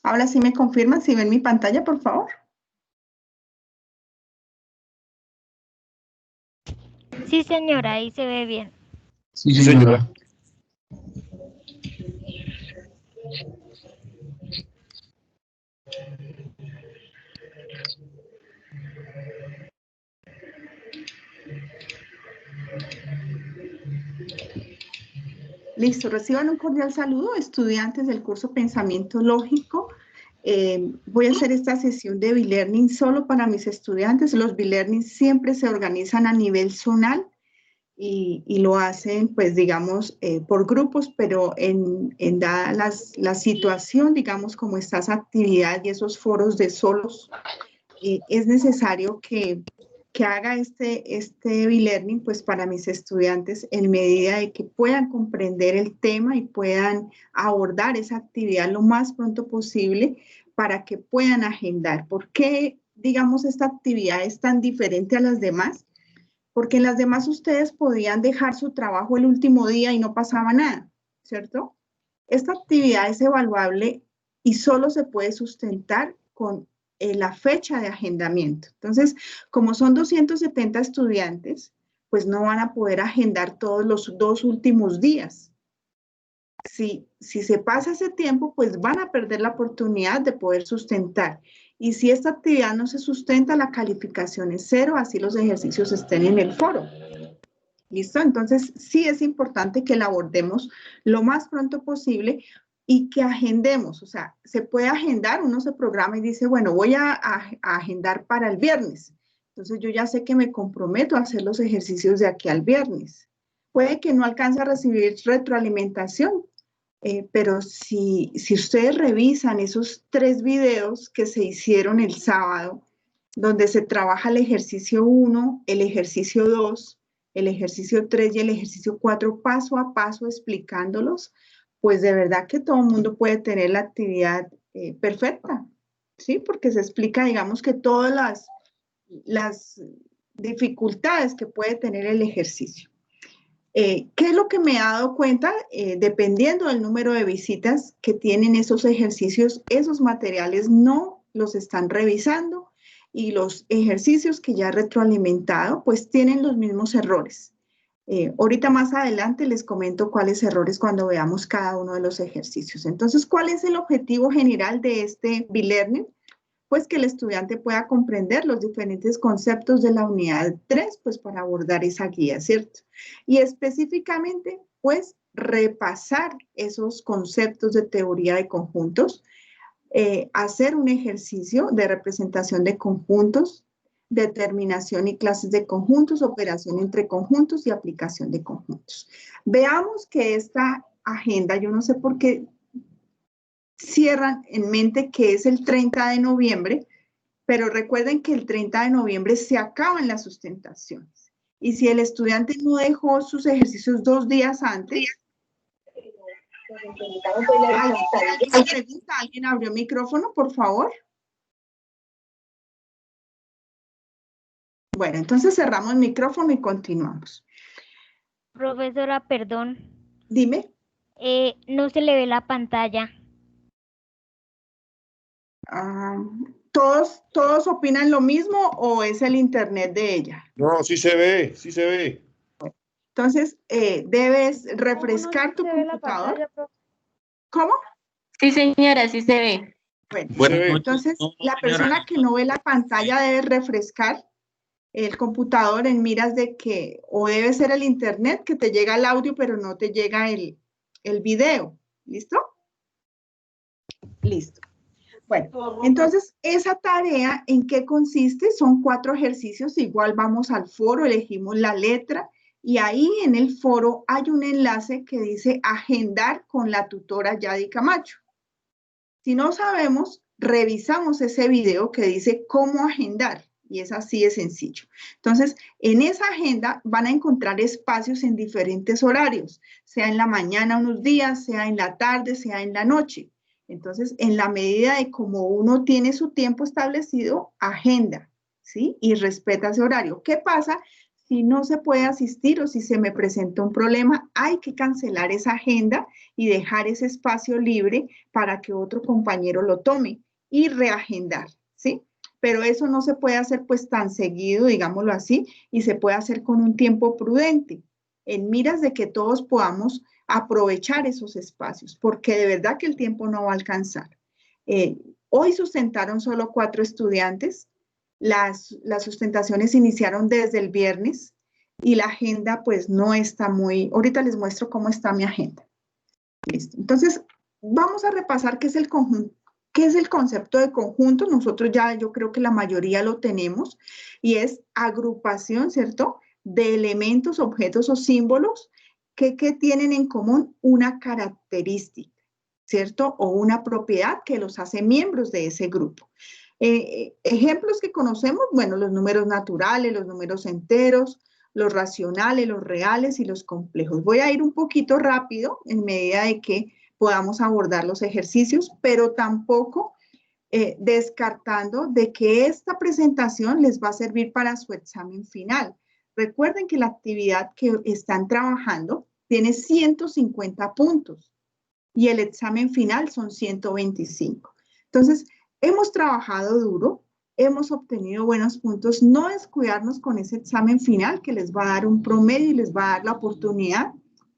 Ahora sí me confirman si ven mi pantalla, por favor. Sí, señora, ahí se ve bien. Sí, señora. Listo, reciban un cordial saludo, estudiantes del curso Pensamiento Lógico. Voy a hacer esta sesión de B-Learning solo para mis estudiantes. Los B-Learning siempre se organizan a nivel zonal y lo hacen, pues, digamos, por grupos, pero dada la situación, digamos, como estas actividades y esos foros de solos, es necesario que haga este B-Learning, pues, para mis estudiantes en medida de que puedan comprender el tema y puedan abordar esa actividad lo más pronto posible para que puedan agendar. ¿Por qué, digamos, esta actividad es tan diferente a las demás? Porque en las demás ustedes podían dejar su trabajo el último día y no pasaba nada, ¿cierto? Esta actividad es evaluable y solo se puede sustentar con la fecha de agendamiento. Entonces, como son 270 estudiantes, pues no van a poder agendar todos los 2 últimos días. Si se pasa ese tiempo, pues van a perder la oportunidad de poder sustentar. Y si esta actividad no se sustenta, la calificación es 0, así los ejercicios estén en el foro. ¿Listo? Entonces, sí es importante que la abordemos lo más pronto posible y que agendemos. O sea, se puede agendar, uno se programa y dice, bueno, voy a agendar para el viernes. Entonces, yo ya sé que me comprometo a hacer los ejercicios de aquí al viernes. Puede que no alcance a recibir retroalimentación, pero si ustedes revisan esos 3 videos que se hicieron el sábado, donde se trabaja el ejercicio 1, el ejercicio 2, el ejercicio 3 y el ejercicio 4 paso a paso explicándolos, pues de verdad que todo el mundo puede tener la actividad perfecta, ¿sí? Porque se explica, digamos, que todas las dificultades que puede tener el ejercicio. ¿Qué es lo que me he dado cuenta? Dependiendo del número de visitas que tienen esos ejercicios, esos materiales no los están revisando y los ejercicios que ya he retroalimentado, pues tienen los mismos errores. Ahorita más adelante les comento cuáles errores cuando veamos cada uno de los ejercicios. Entonces, ¿cuál es el objetivo general de este B-Learning? Pues que el estudiante pueda comprender los diferentes conceptos de la unidad 3, pues para abordar esa guía, ¿cierto? Y específicamente, pues repasar esos conceptos de teoría de conjuntos, hacer un ejercicio de representación de conjuntos, determinación y clases de conjuntos, operación entre conjuntos y aplicación de conjuntos. Veamos que esta agenda, yo no sé por qué cierran en mente que es el 30 de noviembre, pero recuerden que el 30 de noviembre se acaban las sustentaciones. Y si el estudiante no dejó sus ejercicios 2 días antes, ¿alguien pregunta? ¿Alguien abrió micrófono, por favor? Bueno, entonces cerramos el micrófono y continuamos. Profesora, perdón. Dime. No se le ve la pantalla. ¿Todos opinan lo mismo o es el internet de ella? No, sí se ve, sí se ve. Entonces, debes refrescar tu computador. ¿Cómo? Sí, señora, sí se ve. Bueno, Sí entonces la persona que no ve la pantalla debe refrescar el computador en miras de que, o debe ser el internet que te llega el audio, pero no te llega el video. ¿Listo? Listo. Bueno, entonces, esa tarea, ¿en qué consiste? Son 4 ejercicios, igual vamos al foro, elegimos la letra y ahí en el foro hay un enlace que dice agendar con la tutora Yadi Camacho. Si no sabemos, revisamos ese video que dice cómo agendar y es así de sencillo. Entonces, en esa agenda van a encontrar espacios en diferentes horarios, sea en la mañana unos días, sea en la tarde, sea en la noche. Entonces, en la medida de cómo uno tiene su tiempo establecido, agenda, ¿sí? Y respeta ese horario. ¿Qué pasa si no se puede asistir o si se me presentó un problema, hay que cancelar esa agenda y dejar ese espacio libre para que otro compañero lo tome y reagendar, ¿sí? Pero eso no se puede hacer pues tan seguido, digámoslo así, y se puede hacer con un tiempo prudente, en miras de que todos podamos aprovechar esos espacios, porque de verdad que el tiempo no va a alcanzar. Hoy sustentaron solo 4 estudiantes. Las sustentaciones iniciaron desde el viernes y la agenda pues no está muy... Ahorita les muestro cómo está mi agenda. Listo. Entonces, vamos a repasar qué es el conjunto. ¿Qué es el concepto de conjunto? Nosotros ya, yo creo que la mayoría lo tenemos y es agrupación, ¿cierto? De elementos, objetos o símbolos que tienen en común una característica, ¿cierto? O una propiedad que los hace miembros de ese grupo. Ejemplos que conocemos, bueno, los números naturales, los números enteros, los racionales, los reales y los complejos. Voy a ir un poquito rápido en medida de que podamos abordar los ejercicios, pero tampoco descartando de que esta presentación les va a servir para su examen final. Recuerden que la actividad que están trabajando tiene 150 puntos y el examen final son 125. Entonces, hemos trabajado duro, hemos obtenido buenos puntos, no descuidarnos con ese examen final que les va a dar un promedio y les va a dar la oportunidad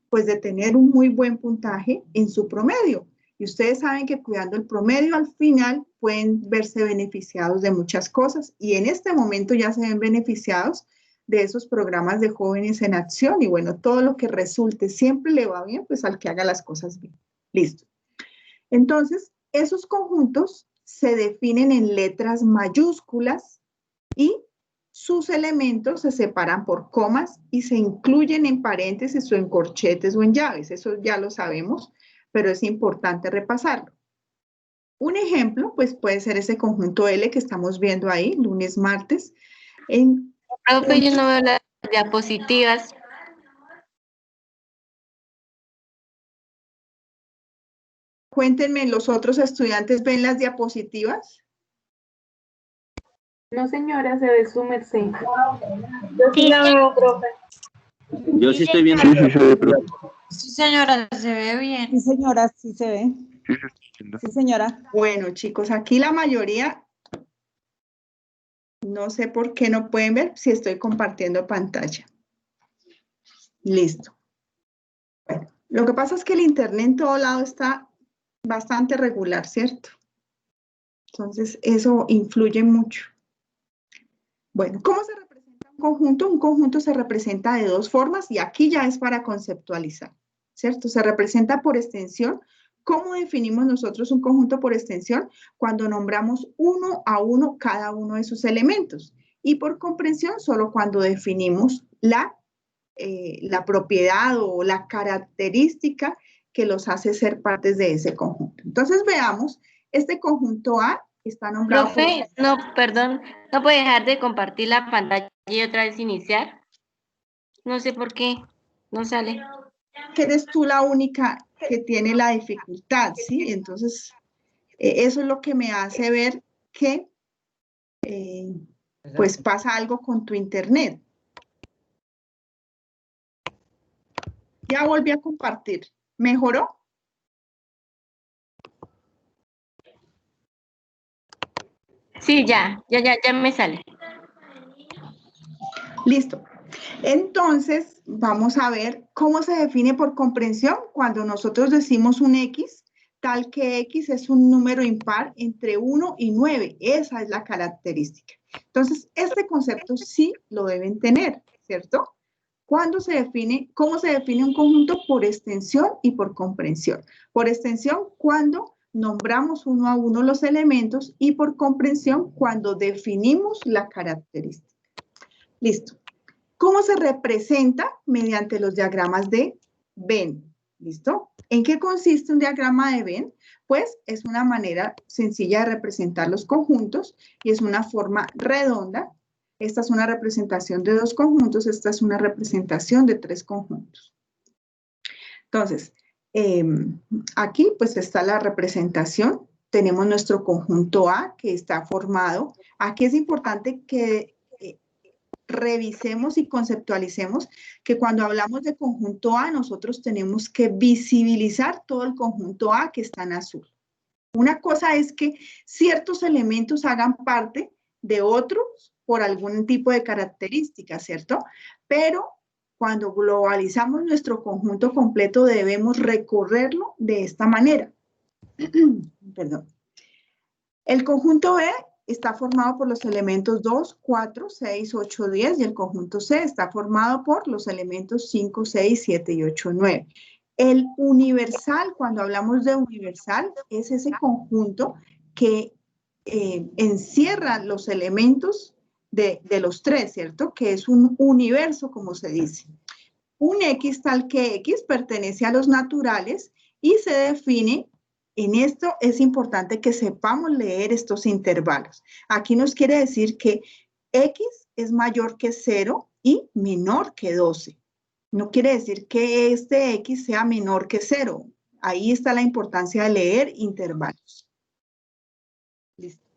pues de tener un muy buen puntaje en su promedio. Y ustedes saben que cuidando el promedio al final pueden verse beneficiados de muchas cosas y en este momento ya se ven beneficiados de esos programas de jóvenes en acción y bueno, todo lo que resulte siempre le va bien pues al que haga las cosas bien. Listo. Entonces, esos conjuntos se definen en letras mayúsculas y sus elementos se separan por comas y se incluyen en paréntesis o en corchetes o en llaves. Eso ya lo sabemos, pero es importante repasarlo. Un ejemplo, pues puede ser ese conjunto L que estamos viendo ahí, lunes, martes. Profe, yo no veo las diapositivas. Cuéntenme, ¿los otros estudiantes ven las diapositivas? No, señora, se ve su merced. Yo sí la veo, profe. Yo sí estoy viendo. Sí, señora, se ve bien. Sí, señora, sí se ve. Sí, señora. Bueno, chicos, aquí la mayoría, no sé por qué no pueden ver si estoy compartiendo pantalla. Listo. Bueno, lo que pasa es que el internet en todo lado está bastante regular, ¿cierto? Entonces, eso influye mucho. Bueno, ¿cómo se representa un conjunto? Un conjunto se representa de 2 formas y aquí ya es para conceptualizar, ¿cierto? Se representa por extensión. ¿Cómo definimos nosotros un conjunto por extensión? Cuando nombramos uno a uno cada uno de sus elementos. Y por comprensión, solo cuando definimos la propiedad o la característica que los hace ser partes de ese conjunto. Entonces veamos, este conjunto A está nombrado Profe, no, perdón, ¿no puede dejar de compartir la pantalla y otra vez iniciar? No sé por qué, no sale. que eres tú la única que tiene la dificultad, ¿sí? Entonces, eso es lo que me hace ver que pues pasa algo con tu internet. Ya volví a compartir. ¿Mejoró? Sí, ya me sale. Listo. Entonces, vamos a ver cómo se define por comprensión cuando nosotros decimos un X, tal que X es un número impar entre 1 y 9. Esa es la característica. Entonces, este concepto sí lo deben tener, ¿cierto? ¿Cuándo se define, cómo se define un conjunto? Por extensión y por comprensión. Por extensión, cuando nombramos uno a uno los elementos y por comprensión, cuando definimos la característica. Listo. ¿Cómo se representa? Mediante los diagramas de Venn. ¿Listo? ¿En qué consiste un diagrama de Venn? Pues es una manera sencilla de representar los conjuntos y es una forma redonda. Esta es una representación de 2 conjuntos, esta es una representación de 3 conjuntos. Entonces, aquí pues está la representación. Tenemos nuestro conjunto A que está formado. Aquí es importante que revisemos y conceptualicemos que cuando hablamos de conjunto A, nosotros tenemos que visibilizar todo el conjunto A que está en azul. Una cosa es que ciertos elementos hagan parte de otros por algún tipo de característica, ¿cierto? Pero cuando globalizamos nuestro conjunto completo debemos recorrerlo de esta manera. Perdón. El conjunto B está formado por los elementos 2, 4, 6, 8, 10 y el conjunto C está formado por los elementos 5, 6, 7 y 8, 9. El universal, cuando hablamos de universal, es ese conjunto que encierra los elementos de los tres, ¿cierto? Que es un universo, como se dice. Un X tal que X pertenece a los naturales y se define, en esto es importante que sepamos leer estos intervalos. Aquí nos quiere decir que X es mayor que 0 y menor que 12. No quiere decir que este X sea menor que 0. Ahí está la importancia de leer intervalos. Listo.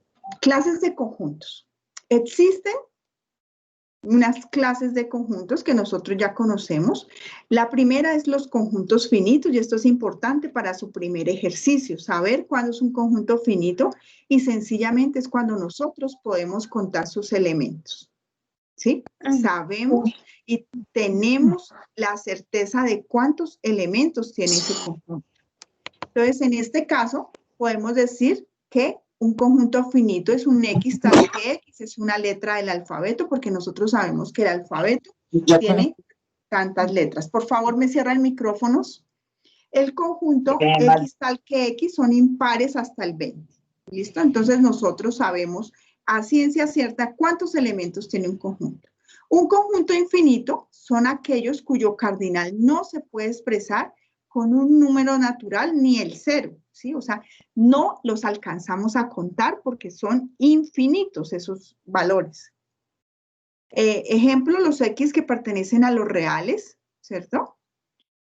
Clases de conjuntos. Existen unas clases de conjuntos que nosotros ya conocemos. La primera es los conjuntos finitos, y esto es importante para su primer ejercicio, saber cuándo es un conjunto finito, y sencillamente es cuando nosotros podemos contar sus elementos. ¿Sí? Sabemos y tenemos la certeza de cuántos elementos tiene ese conjunto. Entonces, en este caso, podemos decir que un conjunto finito es un X tal que X, es una letra del alfabeto, porque nosotros sabemos que el alfabeto tiene tantas letras. Por favor, me cierran micrófonos. El conjunto X tal que X son impares hasta el 20. ¿Listo? Entonces, nosotros sabemos a ciencia cierta cuántos elementos tiene un conjunto. Un conjunto infinito son aquellos cuyo cardinal no se puede expresar con un número natural ni el 0, ¿sí? O sea, no los alcanzamos a contar porque son infinitos esos valores. Ejemplo, los X que pertenecen a los reales, ¿cierto?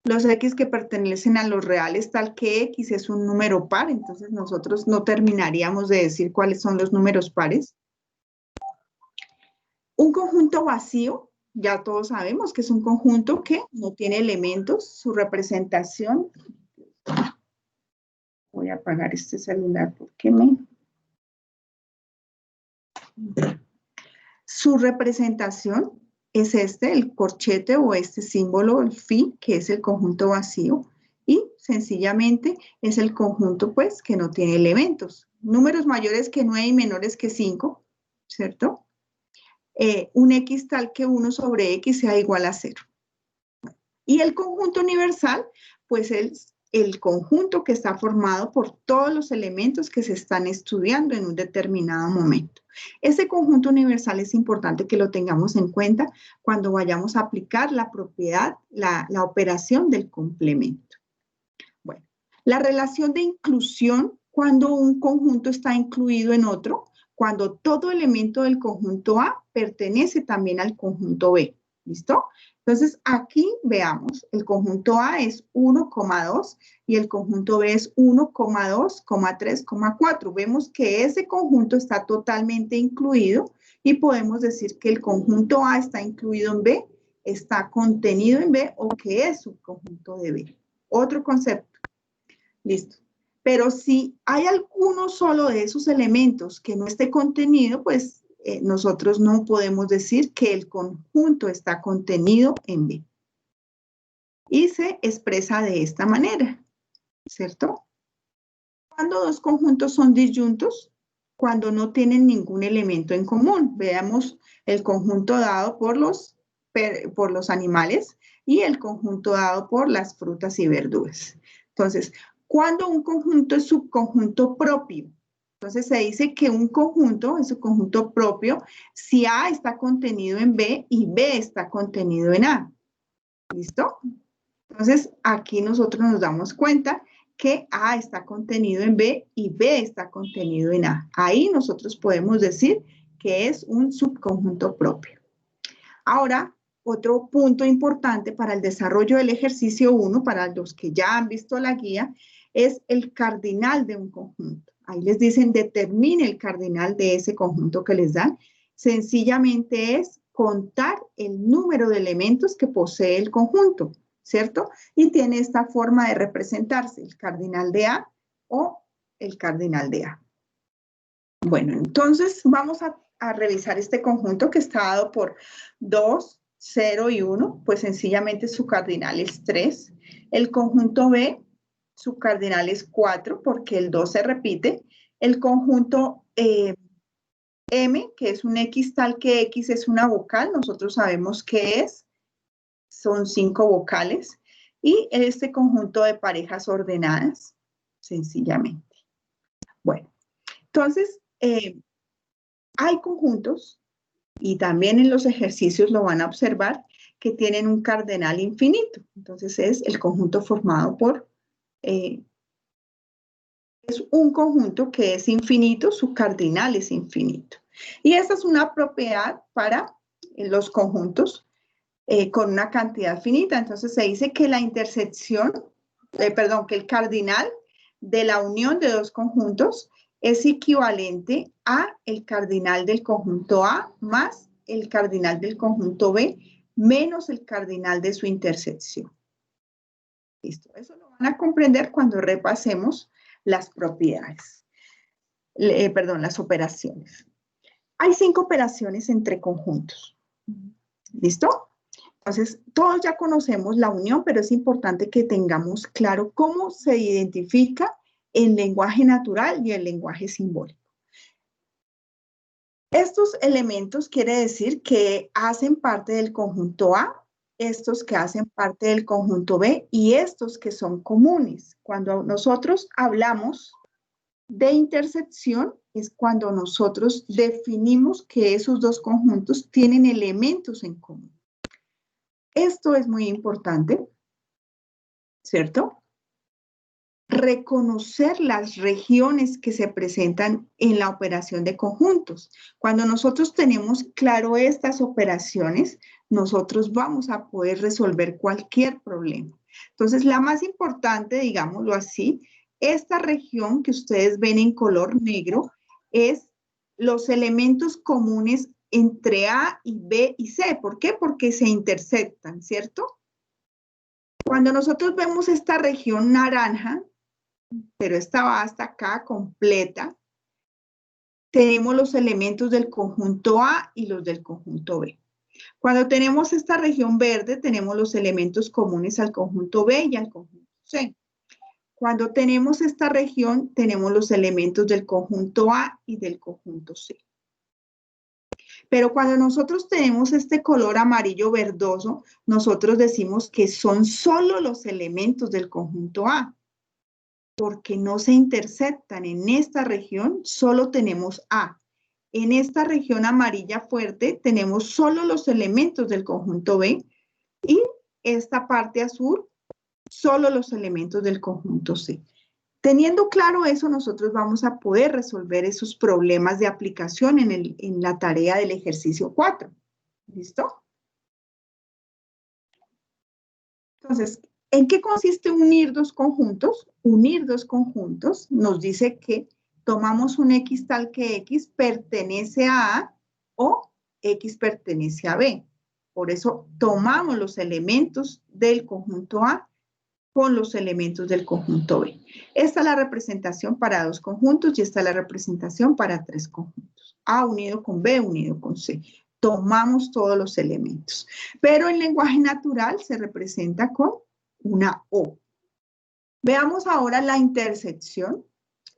Los X que pertenecen a los reales, tal que X es un número par, entonces nosotros no terminaríamos de decir cuáles son los números pares. Un conjunto vacío, ya todos sabemos que es un conjunto que no tiene elementos, su representación. Voy a apagar este celular porque Su representación es este, el corchete o este símbolo, el phi, que es el conjunto vacío, y sencillamente es el conjunto, pues, que no tiene elementos. Números mayores que 9 y menores que 5, ¿cierto? Un X tal que 1 sobre X sea igual a 0. Y el conjunto universal, pues es el conjunto que está formado por todos los elementos que se están estudiando en un determinado momento. Ese conjunto universal es importante que lo tengamos en cuenta cuando vayamos a aplicar la propiedad, la operación del complemento. Bueno, la relación de inclusión, cuando un conjunto está incluido en otro, cuando todo elemento del conjunto A pertenece también al conjunto B. ¿Listo? Entonces, aquí veamos, el conjunto A es 1,2 y el conjunto B es 1,2, 3, 4. Vemos que ese conjunto está totalmente incluido y podemos decir que el conjunto A está incluido en B, está contenido en B o que es subconjunto de B. Otro concepto. Listo. Pero si hay alguno solo de esos elementos que no esté contenido, pues nosotros no podemos decir que el conjunto está contenido en B. Y se expresa de esta manera, ¿cierto? Cuando dos conjuntos son disyuntos, cuando no tienen ningún elemento en común. Veamos el conjunto dado por los animales y el conjunto dado por las frutas y verduras. Entonces, cuando un conjunto es subconjunto propio, entonces se dice que un conjunto es un conjunto propio si A está contenido en B y B está contenido en A. ¿Listo? Entonces aquí nosotros nos damos cuenta que A está contenido en B y B está contenido en A. Ahí nosotros podemos decir que es un subconjunto propio. Ahora, otro punto importante para el desarrollo del ejercicio 1, para los que ya han visto la guía, es el cardinal de un conjunto. Ahí les dicen, determine el cardinal de ese conjunto que les dan. Sencillamente es contar el número de elementos que posee el conjunto, ¿cierto? Y tiene esta forma de representarse, el cardinal de A o el cardinal de A. Bueno, entonces vamos a revisar este conjunto que está dado por 2, 0 y 1, pues sencillamente su cardinal es 3. El conjunto B, su cardinal es 4 porque el 2 se repite. El conjunto M, que es un X tal que X es una vocal, nosotros sabemos qué es, son 5 vocales. Y este conjunto de parejas ordenadas, sencillamente. Bueno, entonces, hay conjuntos, y también en los ejercicios lo van a observar, que tienen un cardinal infinito. Entonces es el conjunto formado por, es un conjunto que es infinito, su cardinal es infinito. Y esta es una propiedad para los conjuntos con una cantidad finita. Entonces se dice que la intersección, que el cardinal de la unión de dos conjuntos es equivalente a el cardinal del conjunto A más el cardinal del conjunto B menos el cardinal de su intersección. Listo, eso lo van a comprender cuando repasemos las propiedades, las operaciones. Hay 5 operaciones entre conjuntos. ¿Listo? Entonces, todos ya conocemos la unión, pero es importante que tengamos claro cómo se identifica el lenguaje natural y el lenguaje simbólico. Estos elementos quiere decir que hacen parte del conjunto A, estos que hacen parte del conjunto B y estos que son comunes. Cuando nosotros hablamos de intersección es cuando nosotros definimos que esos dos conjuntos tienen elementos en común. Esto es muy importante, ¿cierto? Reconocer las regiones que se presentan en la operación de conjuntos. Cuando nosotros tenemos claro estas operaciones, nosotros vamos a poder resolver cualquier problema. Entonces, la más importante, digámoslo así, esta región que ustedes ven en color negro es los elementos comunes entre A y B y C. ¿Por qué? Porque se intersectan, ¿cierto? Cuando nosotros vemos esta región naranja, pero esta va hasta acá completa, tenemos los elementos del conjunto A y los del conjunto B. Cuando tenemos esta región verde, tenemos los elementos comunes al conjunto B y al conjunto C. Cuando tenemos esta región, tenemos los elementos del conjunto A y del conjunto C. Pero cuando nosotros tenemos este color amarillo verdoso, nosotros decimos que son solo los elementos del conjunto A. Porque no se intersectan en esta región, solo tenemos A. En esta región amarilla fuerte tenemos solo los elementos del conjunto B y esta parte azul, solo los elementos del conjunto C. Teniendo claro eso, nosotros vamos a poder resolver esos problemas de aplicación en la tarea del ejercicio 4. ¿Listo? Entonces, ¿en qué consiste unir dos conjuntos? Unir dos conjuntos nos dice que tomamos un X tal que X pertenece a A o X pertenece a B. Por eso tomamos los elementos del conjunto A con los elementos del conjunto B. Esta es la representación para dos conjuntos y esta es la representación para tres conjuntos. A unido con B unido con C. Tomamos todos los elementos. Pero en lenguaje natural se representa con una O. Veamos ahora la intersección.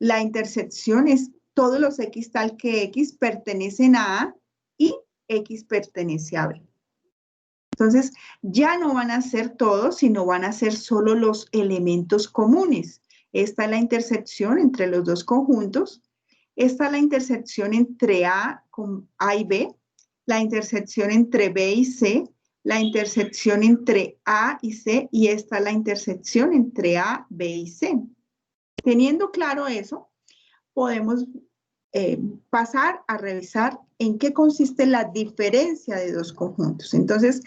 La intersección es todos los X tal que X pertenecen a A y X pertenece a B. Entonces, ya no van a ser todos, sino van a ser solo los elementos comunes. Esta es la intersección entre los dos conjuntos. Esta es la intersección entre A y B. La intersección entre B y C. La intersección entre A y C. Y esta es la intersección entre A, B y C. Teniendo claro eso, podemos pasar a revisar en qué consiste la diferencia de dos conjuntos. Entonces,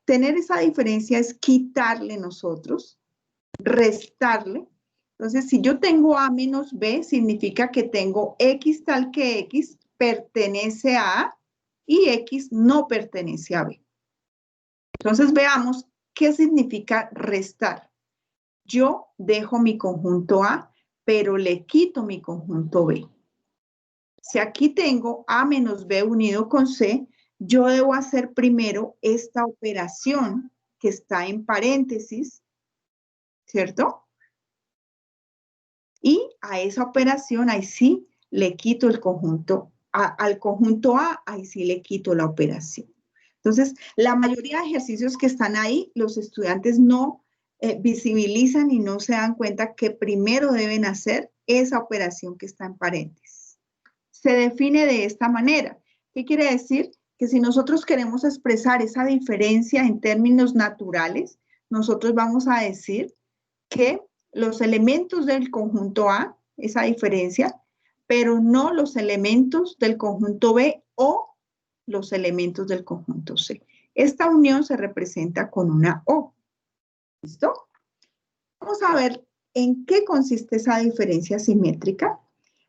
tener esa diferencia es quitarle nosotros, restarle. Entonces, si yo tengo A menos B, significa que tengo X tal que X pertenece a A y X no pertenece a B. Entonces veamos qué significa restar. Yo dejo mi conjunto A, pero le quito mi conjunto B. Si aquí tengo A menos B unido con C, yo debo hacer primero esta operación que está en paréntesis, ¿cierto? Y a esa operación, ahí sí, le quito el conjunto, al conjunto A, ahí sí le quito la operación. Entonces, la mayoría de ejercicios que están ahí, los estudiantes no visibilizan y no se dan cuenta que primero deben hacer esa operación que está en paréntesis. Se define de esta manera. ¿Qué quiere decir? Que si nosotros queremos expresar esa diferencia en términos naturales, nosotros vamos a decir que los elementos del conjunto A, esa diferencia, pero no los elementos del conjunto B o los elementos del conjunto C. Esta unión se representa con una O. ¿Listo? Vamos a ver en qué consiste esa diferencia simétrica.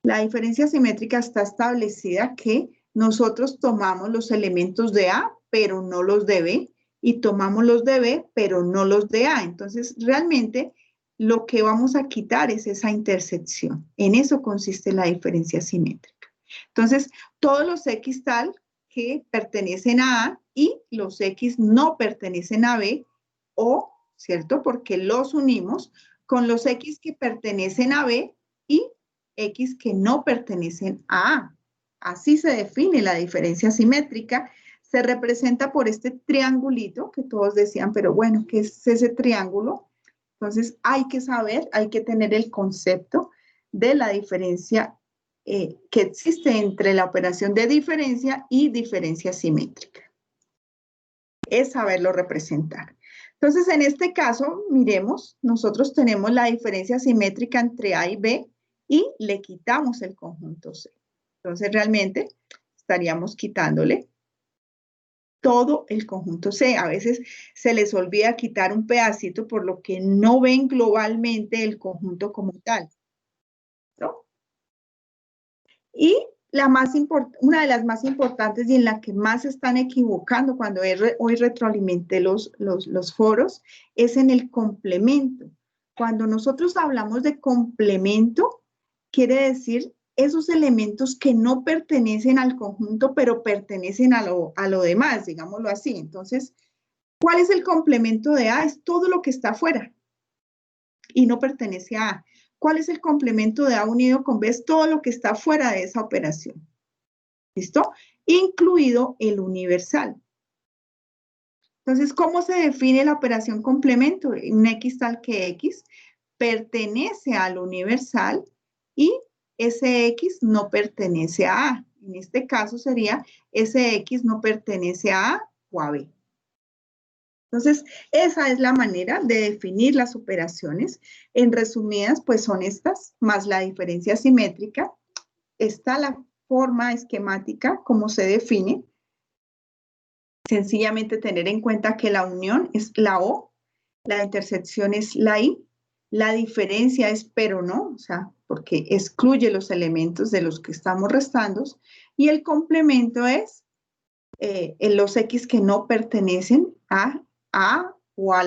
La diferencia simétrica está establecida que nosotros tomamos los elementos de A, pero no los de B, y tomamos los de B, pero no los de A. Entonces, realmente, lo que vamos a quitar es esa intersección. En eso consiste la diferencia simétrica. Entonces, todos los X tal que pertenecen a A y los X no pertenecen a B, o, ¿cierto? Porque los unimos con los X que pertenecen a B y X que no pertenecen a A. Así se define la diferencia simétrica. Se representa por este triangulito que todos decían, pero bueno, ¿qué es ese triángulo? Entonces hay que saber, hay que tener el concepto de la diferencia que existe entre la operación de diferencia y diferencia simétrica. Es saberlo representar. Entonces, en este caso, miremos, nosotros tenemos la diferencia simétrica entre A y B y le quitamos el conjunto C. Entonces, realmente estaríamos quitándole todo el conjunto C. A veces se les olvida quitar un pedacito por lo que no ven globalmente el conjunto como tal, ¿no? Y una de las más importantes y en la que más se están equivocando cuando hoy retroalimenté los foros es en el complemento. Cuando nosotros hablamos de complemento, quiere decir esos elementos que no pertenecen al conjunto, pero pertenecen a lo demás, digámoslo así. Entonces, ¿cuál es el complemento de A? Es todo lo que está afuera y no pertenece a A. ¿Cuál es el complemento de A unido con B? Es todo lo que está fuera de esa operación. ¿Listo? Incluido el universal. Entonces, ¿cómo se define la operación complemento? Un X tal que X pertenece al universal y ese X no pertenece a A. En este caso sería ese X no pertenece a A o a B. Entonces, esa es la manera de definir las operaciones. En resumidas, pues son estas, más la diferencia simétrica. Está la forma esquemática, como se define. Sencillamente tener en cuenta que la unión es la O, la intersección es la I, la diferencia es pero no, o sea, porque excluye los elementos de los que estamos restando, y el complemento es los X que no pertenecen a o a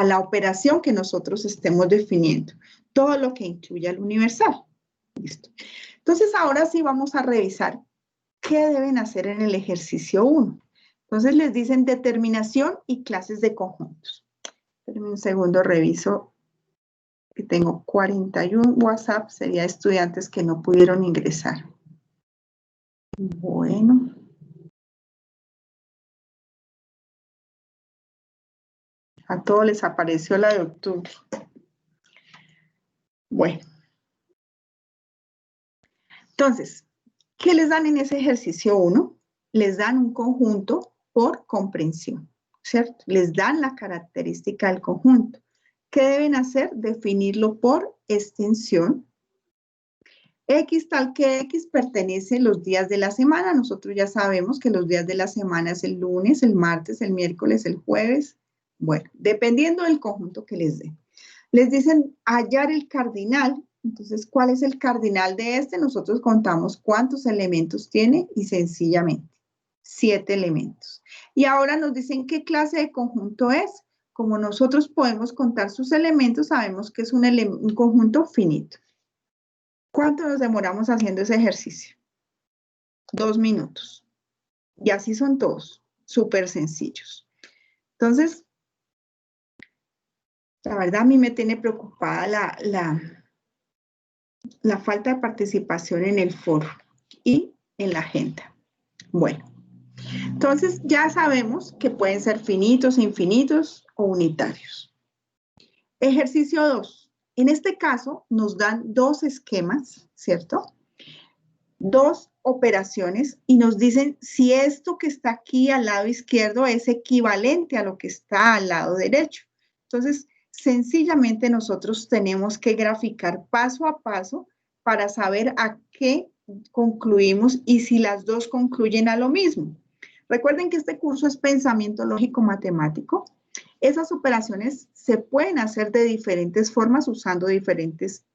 la operación que nosotros estemos definiendo. Todo lo que incluya el universal. Listo. Entonces, ahora sí vamos a revisar qué deben hacer en el ejercicio 1. Entonces, les dicen determinación y clases de conjuntos. Espérenme un segundo, reviso que tengo 41 WhatsApp, sería estudiantes que no pudieron ingresar. Bueno. A todos les apareció la de octubre. Bueno. Entonces, ¿qué les dan en ese ejercicio 1? Les dan un conjunto por comprensión, ¿cierto? Les dan la característica del conjunto. ¿Qué deben hacer? Definirlo por extensión. X tal que X pertenece a los días de la semana. Nosotros ya sabemos que los días de la semana es el lunes, el martes, el miércoles, el jueves. Bueno, dependiendo del conjunto que les den. Les dicen hallar el cardinal. Entonces, ¿cuál es el cardinal de este? Nosotros contamos cuántos elementos tiene y sencillamente 7 elementos. Y ahora nos dicen qué clase de conjunto es. Como nosotros podemos contar sus elementos, sabemos que es un conjunto finito. ¿Cuánto nos demoramos haciendo ese ejercicio? 2 minutos. Y así son todos, súper sencillos. Entonces, la verdad a mí me tiene preocupada la falta de participación en el foro y en la agenda. Bueno, entonces ya sabemos que pueden ser finitos, infinitos o unitarios. Ejercicio 2. En este caso nos dan 2 esquemas, ¿cierto? 2 operaciones y nos dicen si esto que está aquí al lado izquierdo es equivalente a lo que está al lado derecho. Entonces, sencillamente nosotros tenemos que graficar paso a paso para saber a qué concluimos y si las dos concluyen a lo mismo. Recuerden que este curso es pensamiento lógico matemático. Esas operaciones se pueden hacer de diferentes formas usando diferentes,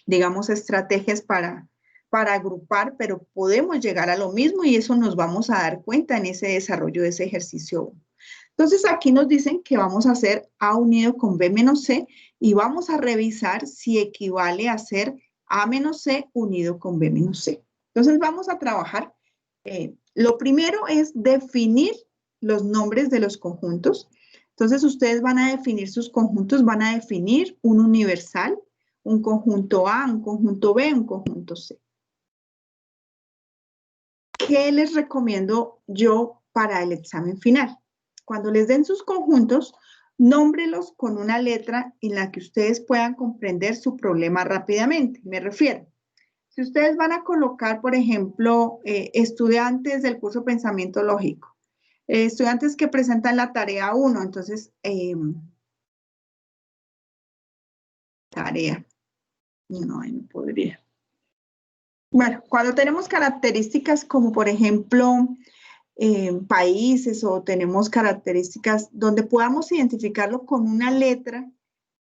digamos, estrategias para agrupar, pero podemos llegar a lo mismo y eso nos vamos a dar cuenta en ese desarrollo de ese ejercicio 1. Entonces aquí nos dicen que vamos a hacer A unido con B menos C y vamos a revisar si equivale a hacer A menos C unido con B menos C. Entonces vamos a trabajar. Lo primero es definir los nombres de los conjuntos. Entonces ustedes van a definir sus conjuntos, van a definir un universal, un conjunto A, un conjunto B, un conjunto C. ¿Qué les recomiendo yo para el examen final? Cuando les den sus conjuntos, nómbrelos con una letra en la que ustedes puedan comprender su problema rápidamente. Me refiero, si ustedes van a colocar, por ejemplo, estudiantes del curso Pensamiento Lógico, estudiantes que presentan la tarea 1, entonces, tarea, no podría. Bueno, cuando tenemos características como, por ejemplo, países o tenemos características donde podamos identificarlo con una letra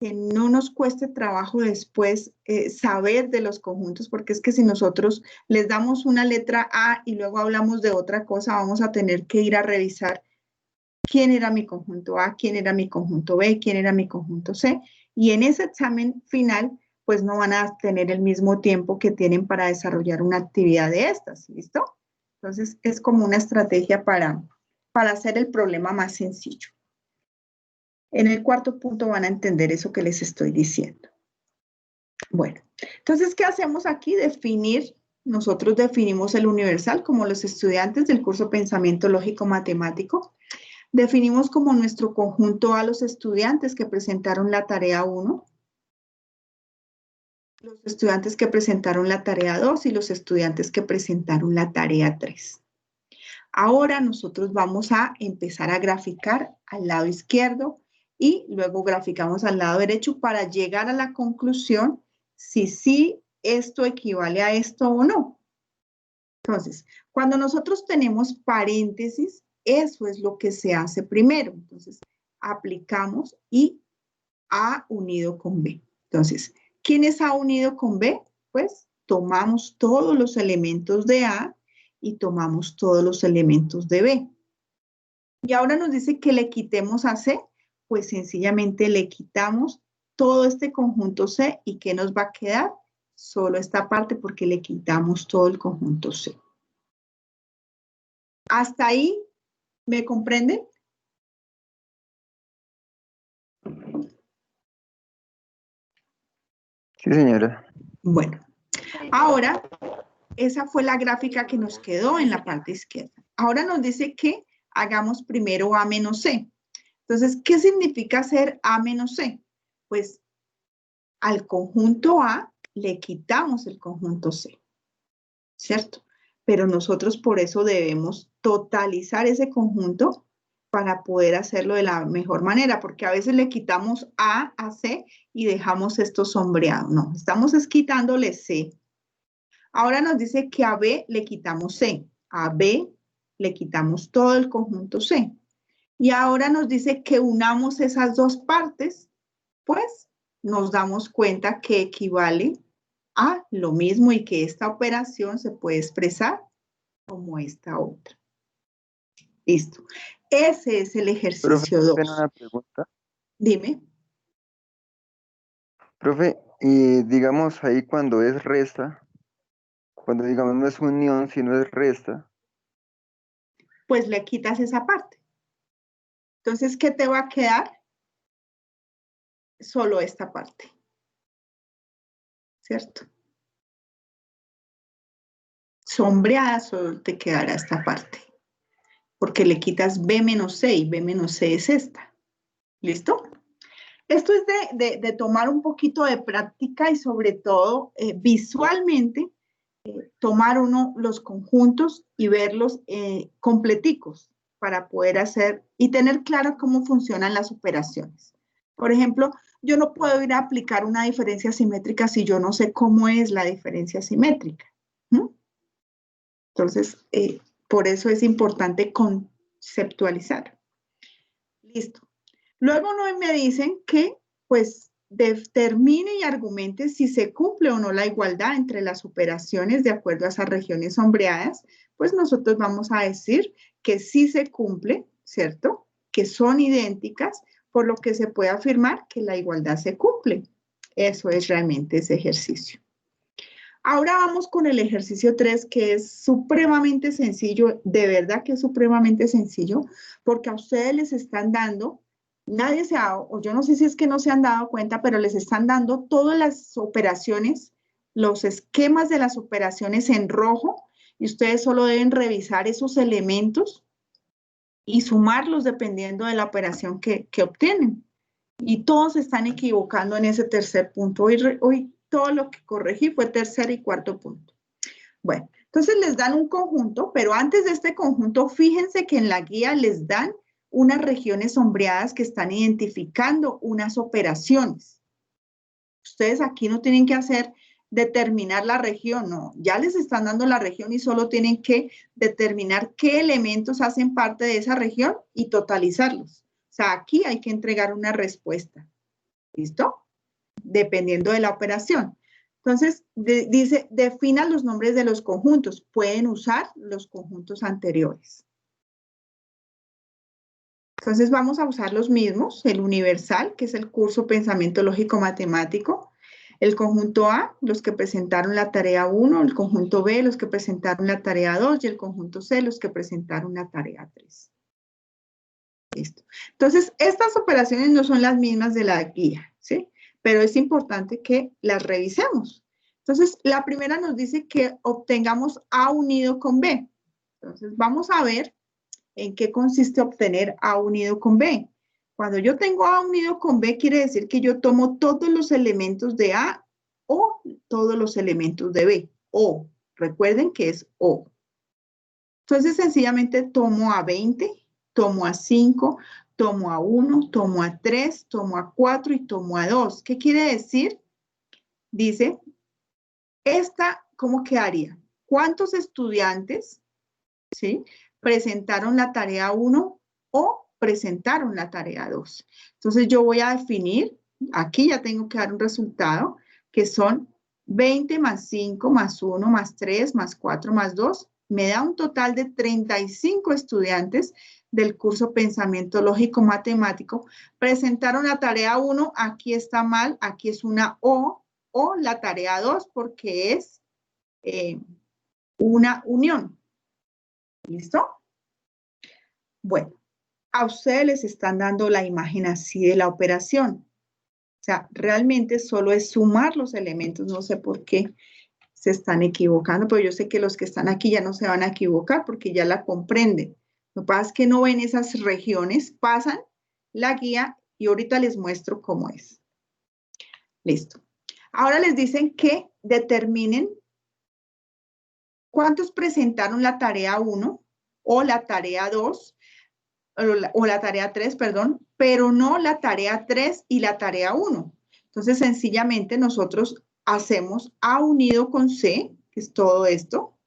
que no nos cueste trabajo después saber de los conjuntos, porque es que si nosotros les damos una letra A y luego hablamos de otra cosa, vamos a tener que ir a revisar quién era mi conjunto A, quién era mi conjunto B, quién era mi conjunto C, y en ese examen final, pues no van a tener el mismo tiempo que tienen para desarrollar una actividad de estas, ¿listo? Entonces, es como una estrategia para hacer el problema más sencillo. En el cuarto punto van a entender eso que les estoy diciendo. Bueno, entonces, ¿qué hacemos aquí? Nosotros definimos el universal como los estudiantes del curso Pensamiento Lógico Matemático. Definimos como nuestro conjunto a los estudiantes que presentaron la tarea 1, los estudiantes que presentaron la tarea 2 y los estudiantes que presentaron la tarea 3. Ahora nosotros vamos a empezar a graficar al lado izquierdo y luego graficamos al lado derecho para llegar a la conclusión si sí esto equivale a esto o no. Entonces, cuando nosotros tenemos paréntesis, eso es lo que se hace primero. Entonces, aplicamos y A unido con B. Entonces, ¿quién es A unido con B? Pues tomamos todos los elementos de A y tomamos todos los elementos de B. Y ahora nos dice que le quitemos a C, pues sencillamente le quitamos todo este conjunto C y ¿qué nos va a quedar? Solo esta parte porque le quitamos todo el conjunto C. ¿Hasta ahí me comprenden? Sí, señora. Bueno, ahora esa fue la gráfica que nos quedó en la parte izquierda. Ahora nos dice que hagamos primero A menos C. Entonces, ¿qué significa hacer A menos C? Pues al conjunto A le quitamos el conjunto C, ¿cierto? Pero nosotros por eso debemos totalizar ese conjunto para poder hacerlo de la mejor manera, porque a veces le quitamos A a C y dejamos esto sombreado. No, estamos quitándole C. Ahora nos dice que a B le quitamos C. A B le quitamos todo el conjunto C. Y ahora nos dice que unamos esas dos partes, pues nos damos cuenta que equivale a lo mismo y que esta operación se puede expresar como esta otra. Listo. Ese es el Profe, ejercicio 2. ¿tengo una pregunta? Dime. Profe, y digamos ahí cuando es resta, cuando digamos no es unión, sino es resta, Pues le quitas esa parte. Entonces, ¿qué te va a quedar? Solo esta parte. ¿Cierto? Sombreada solo te quedará esta parte. Porque le quitas B menos C y B menos C es esta. ¿Listo? Esto es de tomar un poquito de práctica y sobre todo visualmente tomar los conjuntos y verlos completicos para poder hacer y tener claro cómo funcionan las operaciones. Por ejemplo, yo no puedo ir a aplicar una diferencia simétrica si yo no sé cómo es la diferencia simétrica. Entonces, por eso es importante conceptualizar. Listo. Luego no me dicen que, pues, determine y argumente si se cumple o no la igualdad entre las operaciones de acuerdo a esas regiones sombreadas. Pues nosotros vamos a decir que sí se cumple, ¿cierto? Que son idénticas, por lo que se puede afirmar que la igualdad se cumple. Eso es realmente ese ejercicio. Ahora vamos con el ejercicio 3, que es supremamente sencillo, de verdad que es supremamente sencillo, porque a ustedes les están dando, nadie se ha, o yo no sé si es que no se han dado cuenta, pero les están dando todas las operaciones, los esquemas de las operaciones en rojo, y ustedes solo deben revisar esos elementos y sumarlos dependiendo de la operación que obtienen. Y todos se están equivocando en ese tercer punto. Hoy todo lo que corregí fue tercer y cuarto punto. Bueno, entonces les dan un conjunto, pero antes de este conjunto, fíjense que en la guía les dan unas regiones sombreadas que están identificando unas operaciones. Ustedes aquí no tienen que determinar la región, no. Ya les están dando la región y solo tienen que determinar qué elementos hacen parte de esa región y totalizarlos. O sea, aquí hay que entregar una respuesta. ¿Listo? Dependiendo de la operación. Entonces, dice, defina los nombres de los conjuntos. Pueden usar los conjuntos anteriores. Entonces, vamos a usar los mismos. El universal, que es el curso Pensamiento Lógico Matemático. El conjunto A, los que presentaron la tarea 1. El conjunto B, los que presentaron la tarea 2. Y el conjunto C, los que presentaron la tarea 3. Listo. Entonces, estas operaciones no son las mismas de la guía, ¿sí? Pero es importante que las revisemos. Entonces, la primera nos dice que obtengamos A unido con B. Entonces, vamos a ver en qué consiste obtener A unido con B. Cuando yo tengo A unido con B, quiere decir que yo tomo todos los elementos de A o todos los elementos de B. O, recuerden que es O. Entonces, sencillamente tomo a 20, tomo a 5, tomo a 1, tomo a 3, tomo a 4 y tomo a 2. ¿Qué quiere decir? Dice, ¿cómo quedaría? ¿Cuántos estudiantes, ¿sí?, presentaron la tarea 1 o presentaron la tarea 2? Entonces, yo voy a definir, aquí ya tengo que dar un resultado, que son 20 más 5 más 1 más 3 más 4 más 2. Me da un total de 35 estudiantes del curso Pensamiento Lógico Matemático. Presentaron la tarea 1, aquí está mal, aquí es una O la tarea 2 porque es una unión. ¿Listo? Bueno, a ustedes les están dando la imagen así de la operación. O sea, realmente solo es sumar los elementos, no sé por qué se están equivocando, pero yo sé que los que están aquí ya no se van a equivocar porque ya la comprenden. Lo que pasa es que no ven esas regiones, pasan la guía y ahorita les muestro cómo es. Listo. Ahora les dicen que determinen cuántos presentaron la tarea 1 o la tarea 2 o la tarea 3, perdón, pero no la tarea 3 y la tarea 1. Entonces, sencillamente nosotros hacemos A unido con C, que es todo esto,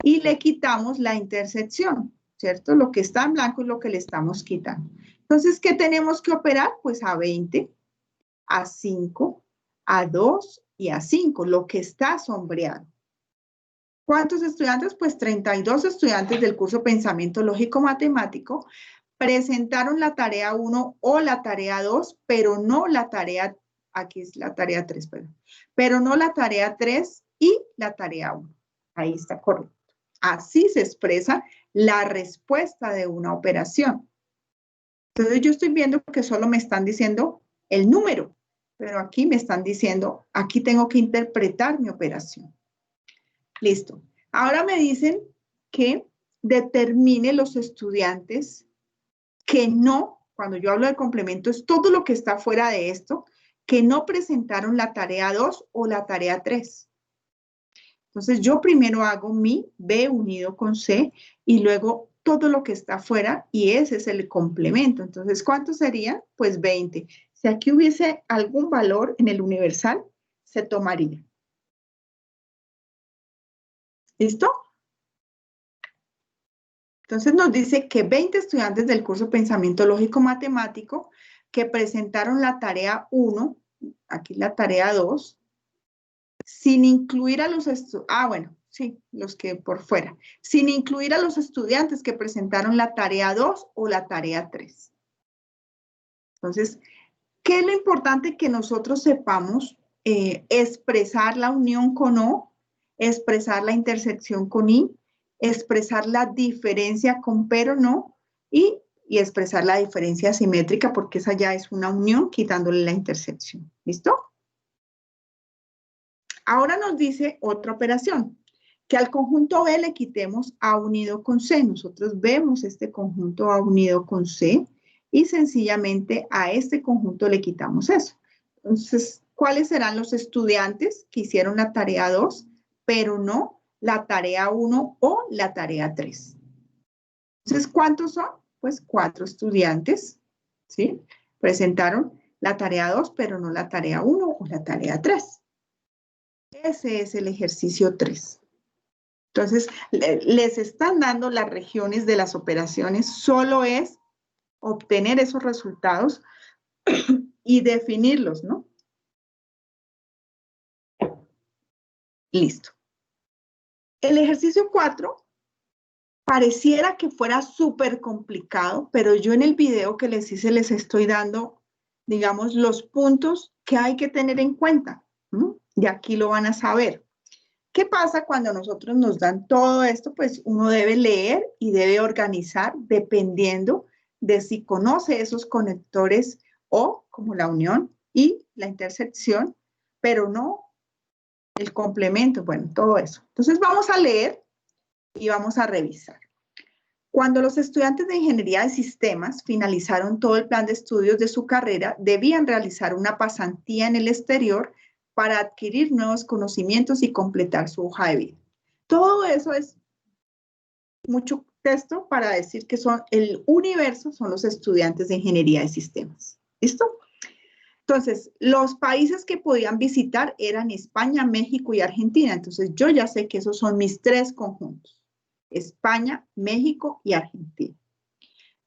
y le quitamos la intersección, ¿cierto? Lo que está en blanco es lo que le estamos quitando. Entonces, ¿qué tenemos que operar? Pues a 20, a 5, a 2 y a 5, lo que está sombreado. ¿Cuántos estudiantes? Pues 32 estudiantes del curso Pensamiento Lógico Matemático presentaron la tarea 1 o la tarea 2, pero no la tarea, aquí es la tarea 3, perdón, pero no la tarea 3 y la tarea 1. Ahí está correcto. Así se expresa la respuesta de una operación. Entonces yo estoy viendo que solo me están diciendo el número, pero aquí me están diciendo, aquí tengo que interpretar mi operación. Listo. Ahora me dicen que determine los estudiantes que no, cuando yo hablo de complemento, es todo lo que está fuera de esto, que no presentaron la tarea 2 o la tarea 3. Entonces, yo primero hago mi B unido con C y luego todo lo que está fuera y ese es el complemento. Entonces, ¿cuánto sería? Pues 20. Si aquí hubiese algún valor en el universal, se tomaría. ¿Listo? Entonces nos dice que 20 estudiantes del curso Pensamiento Lógico Matemático que presentaron la tarea 1, aquí la tarea 2, sin incluir a los los que por fuera, sin incluir a los estudiantes que presentaron la tarea 2 o la tarea 3. Entonces, ¿qué es lo importante que nosotros sepamos? Expresar la unión con O, expresar la intersección con I, expresar la diferencia con pero no y expresar la diferencia simétrica porque esa ya es una unión quitándole la intersección. ¿Listo? Ahora nos dice otra operación, que al conjunto B le quitemos A unido con C. Nosotros vemos este conjunto A unido con C y sencillamente a este conjunto le quitamos eso. Entonces, ¿cuáles serán los estudiantes que hicieron la tarea 2, pero no la tarea 1 o la tarea 3? Entonces, ¿cuántos son? Pues 4 estudiantes, ¿sí? Presentaron la tarea 2, pero no la tarea 1 o la tarea 3. Ese es el ejercicio 3. Entonces, les están dando las regiones de las operaciones, solo es obtener esos resultados y definirlos, ¿no? Listo. El ejercicio 4 pareciera que fuera súper complicado, pero yo en el video que les hice les estoy dando, digamos, los puntos que hay que tener en cuenta, ¿no? Y aquí lo van a saber. ¿Qué pasa cuando nosotros nos dan todo esto? Pues uno debe leer y debe organizar dependiendo de si conoce esos conectores O, como la unión, y la intersección, pero no el complemento, bueno, todo eso. Entonces vamos a leer y vamos a revisar. Cuando los estudiantes de Ingeniería de Sistemas finalizaron todo el plan de estudios de su carrera, debían realizar una pasantía en el exterior para adquirir nuevos conocimientos y completar su hoja de vida. Todo eso es mucho texto para decir que son el universo, son los estudiantes de Ingeniería de Sistemas. ¿Listo? Entonces, los países que podían visitar eran España, México y Argentina. Entonces, yo ya sé que esos son mis 3 conjuntos. España, México y Argentina.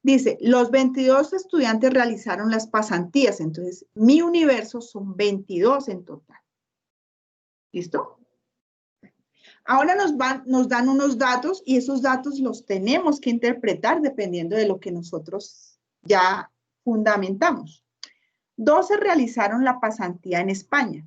Dice, los 22 estudiantes realizaron las pasantías. Entonces, mi universo son 22 en total. ¿Listo? Ahora nos dan unos datos y esos datos los tenemos que interpretar dependiendo de lo que nosotros ya fundamentamos. 12 realizaron la pasantía en España.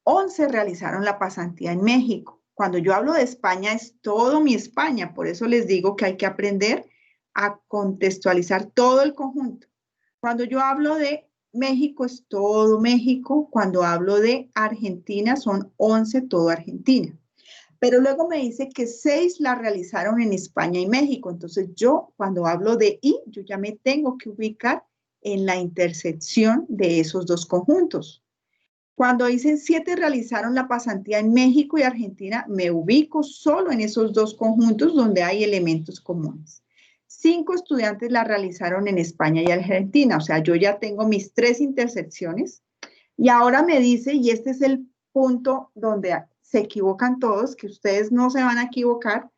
11 realizaron la pasantía en México. Cuando yo hablo de España es todo mi España, por eso les digo que hay que aprender a contextualizar todo el conjunto. Cuando yo hablo de México es todo México, cuando hablo de Argentina son 11 todo Argentina. Pero luego me dice que 6 la realizaron en España y México. Entonces yo cuando hablo de I, yo ya me tengo que ubicar en la intersección de esos dos conjuntos. Cuando dicen 7 realizaron la pasantía en México y Argentina, me ubico solo en esos dos conjuntos donde hay elementos comunes. 5 estudiantes la realizaron en España y Argentina, o sea, yo ya tengo mis 3 intersecciones. Y ahora me dice, y este es el punto donde se equivocan todos, que ustedes no se van a equivocar,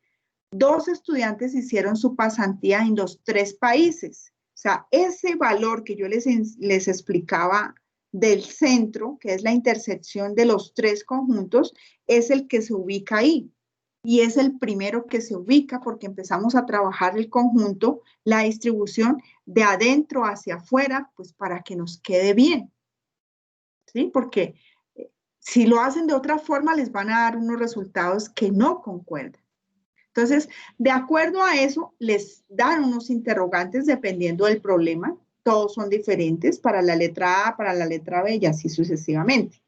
2 estudiantes hicieron su pasantía en los 3 países. O sea, ese valor que yo les explicaba del centro, que es la intersección de los tres conjuntos, es el que se ubica ahí. Y es el primero que se ubica porque empezamos a trabajar el conjunto, la distribución de adentro hacia afuera, pues para que nos quede bien. ¿Sí? Porque si lo hacen de otra forma, les van a dar unos resultados que no concuerdan. Entonces, de acuerdo a eso, les dan unos interrogantes dependiendo del problema. Todos son diferentes para la letra A, para la letra B y así sucesivamente.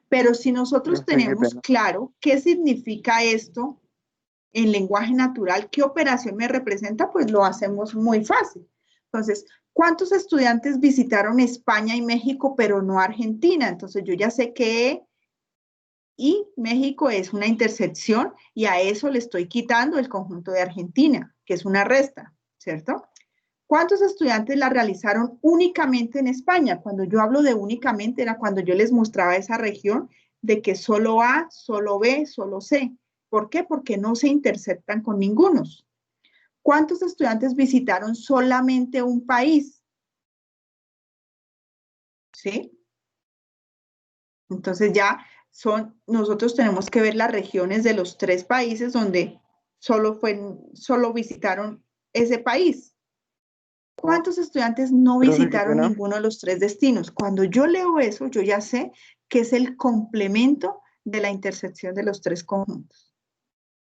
Pero si nosotros tenemos claro qué significa esto en lenguaje natural, qué operación me representa, pues lo hacemos muy fácil. Entonces, ¿cuántos estudiantes visitaron España y México, pero no Argentina? Entonces, yo ya sé que y México es una intersección y a eso le estoy quitando el conjunto de Argentina, que es una resta, ¿cierto? ¿Cuántos estudiantes la realizaron únicamente en España? Cuando yo hablo de únicamente, era cuando yo les mostraba esa región de que solo A, solo B, solo C. ¿Por qué? Porque no se interceptan con ninguno. ¿Cuántos estudiantes visitaron solamente un país? ¿Sí? Entonces ya nosotros tenemos que ver las regiones de los tres países donde solo visitaron ese país. ¿Cuántos estudiantes no visitaron ninguno de los tres destinos? Cuando yo leo eso, yo ya sé que es el complemento de la intersección de los tres conjuntos.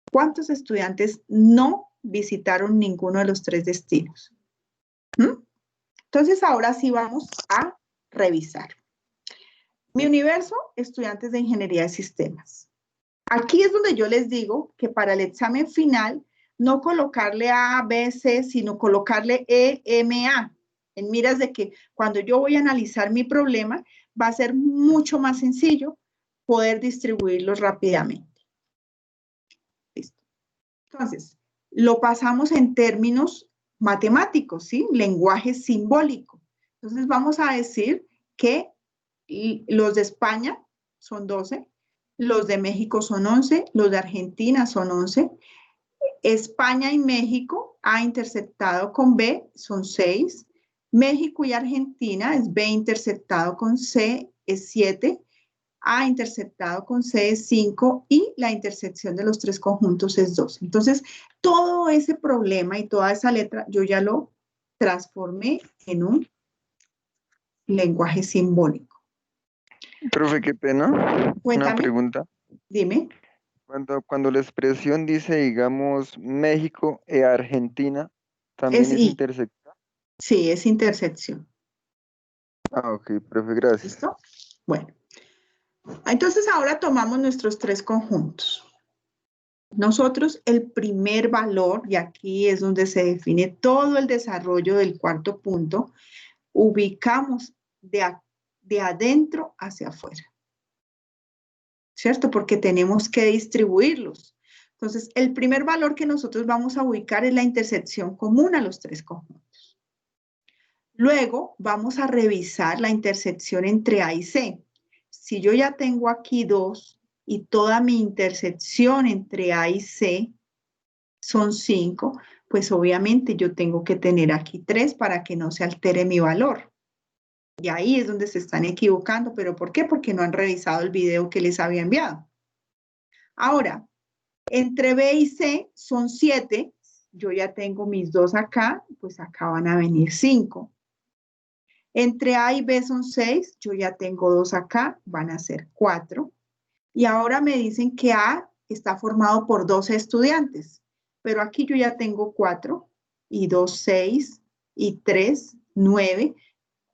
¿Cuántos estudiantes no visitaron ninguno de los tres destinos? Entonces, ahora sí vamos a revisar. Mi universo, estudiantes de Ingeniería de Sistemas. Aquí es donde yo les digo que para el examen final, no colocarle A, B, C, sino colocarle E, M, A. En miras de que cuando yo voy a analizar mi problema, va a ser mucho más sencillo poder distribuirlos rápidamente. Listo. Entonces, lo pasamos en términos matemáticos, ¿sí? Lenguaje simbólico. Entonces, vamos a decir que los de España son 12, los de México son 11, los de Argentina son 11, España y México, A interceptado con B, son 6, México y Argentina es B interceptado con C, es 7, A interceptado con C es 5 y la intersección de los tres conjuntos es 2. Entonces, todo ese problema y toda esa letra yo ya lo transformé en un lenguaje simbólico. Profe, qué pena. Cuéntame. Una pregunta. Dime. Cuando la expresión dice, digamos, México e Argentina, ¿también es intersección? Sí, es intersección. Ah, ok, profe, gracias. ¿Listo? Bueno. Entonces ahora tomamos nuestros tres conjuntos. Nosotros el primer valor, y aquí es donde se define todo el desarrollo del cuarto punto, ubicamos de adentro hacia afuera. ¿Cierto? Porque tenemos que distribuirlos. Entonces, el primer valor que nosotros vamos a ubicar es la intersección común a los tres conjuntos. Luego, vamos a revisar la intersección entre A y C. Si yo ya tengo aquí 2 y toda mi intersección entre A y C son 5, pues obviamente yo tengo que tener aquí 3 para que no se altere mi valor. Y ahí es donde se están equivocando. ¿Pero por qué? Porque no han revisado el video que les había enviado. Ahora, entre B y C son 7. Yo ya tengo mis 2 acá, pues acá van a venir 5. Entre A y B son 6. Yo ya tengo 2 acá, van a ser 4. Y ahora me dicen que A está formado por 12 estudiantes. Pero aquí yo ya tengo 4 y 2, 6 y 3, 9.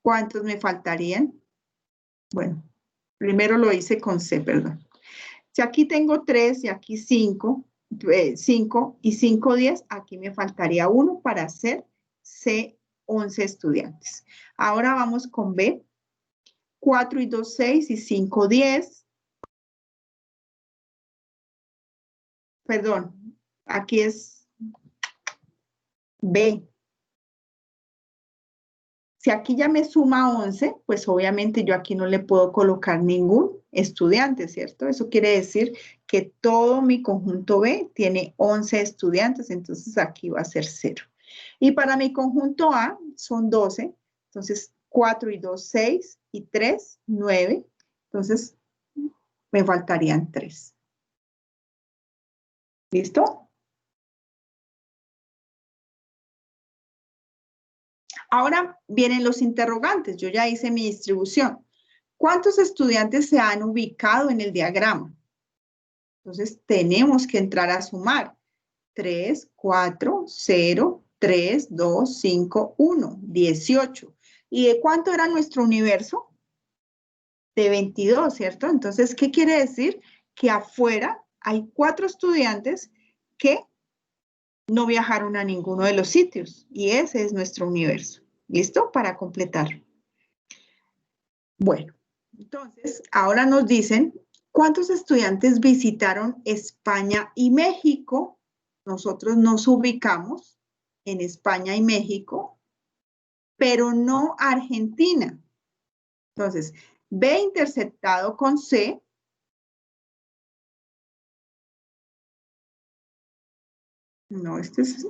¿Cuántos me faltarían? Bueno, primero lo hice con C, perdón. Si aquí tengo 3 y aquí 5, 5 y 5, 10, aquí me faltaría 1 para hacer C, 11 estudiantes. Ahora vamos con B. 4 y 2, 6 y 5, 10. Perdón, aquí es B. Si aquí ya me suma 11, pues obviamente yo aquí no le puedo colocar ningún estudiante, ¿cierto? Eso quiere decir que todo mi conjunto B tiene 11 estudiantes, entonces aquí va a ser 0. Y para mi conjunto A son 12, entonces 4 y 2, 6 y 3, 9. Entonces, me faltarían 3. ¿Listo? Ahora vienen los interrogantes. Yo ya hice mi distribución. ¿Cuántos estudiantes se han ubicado en el diagrama? Entonces, tenemos que entrar a sumar. 3, 4, 0, 3, 2, 5, 1, 18. ¿Y de cuánto era nuestro universo? De 22, ¿cierto? Entonces, ¿qué quiere decir? Que afuera hay 4 estudiantes que no viajaron a ninguno de los sitios. Y ese es nuestro universo. ¿Listo? Para completar. Bueno, entonces, ahora nos dicen, ¿cuántos estudiantes visitaron España y México? Nosotros nos ubicamos en España y México, pero no Argentina. Entonces, B interceptado con C. No, este está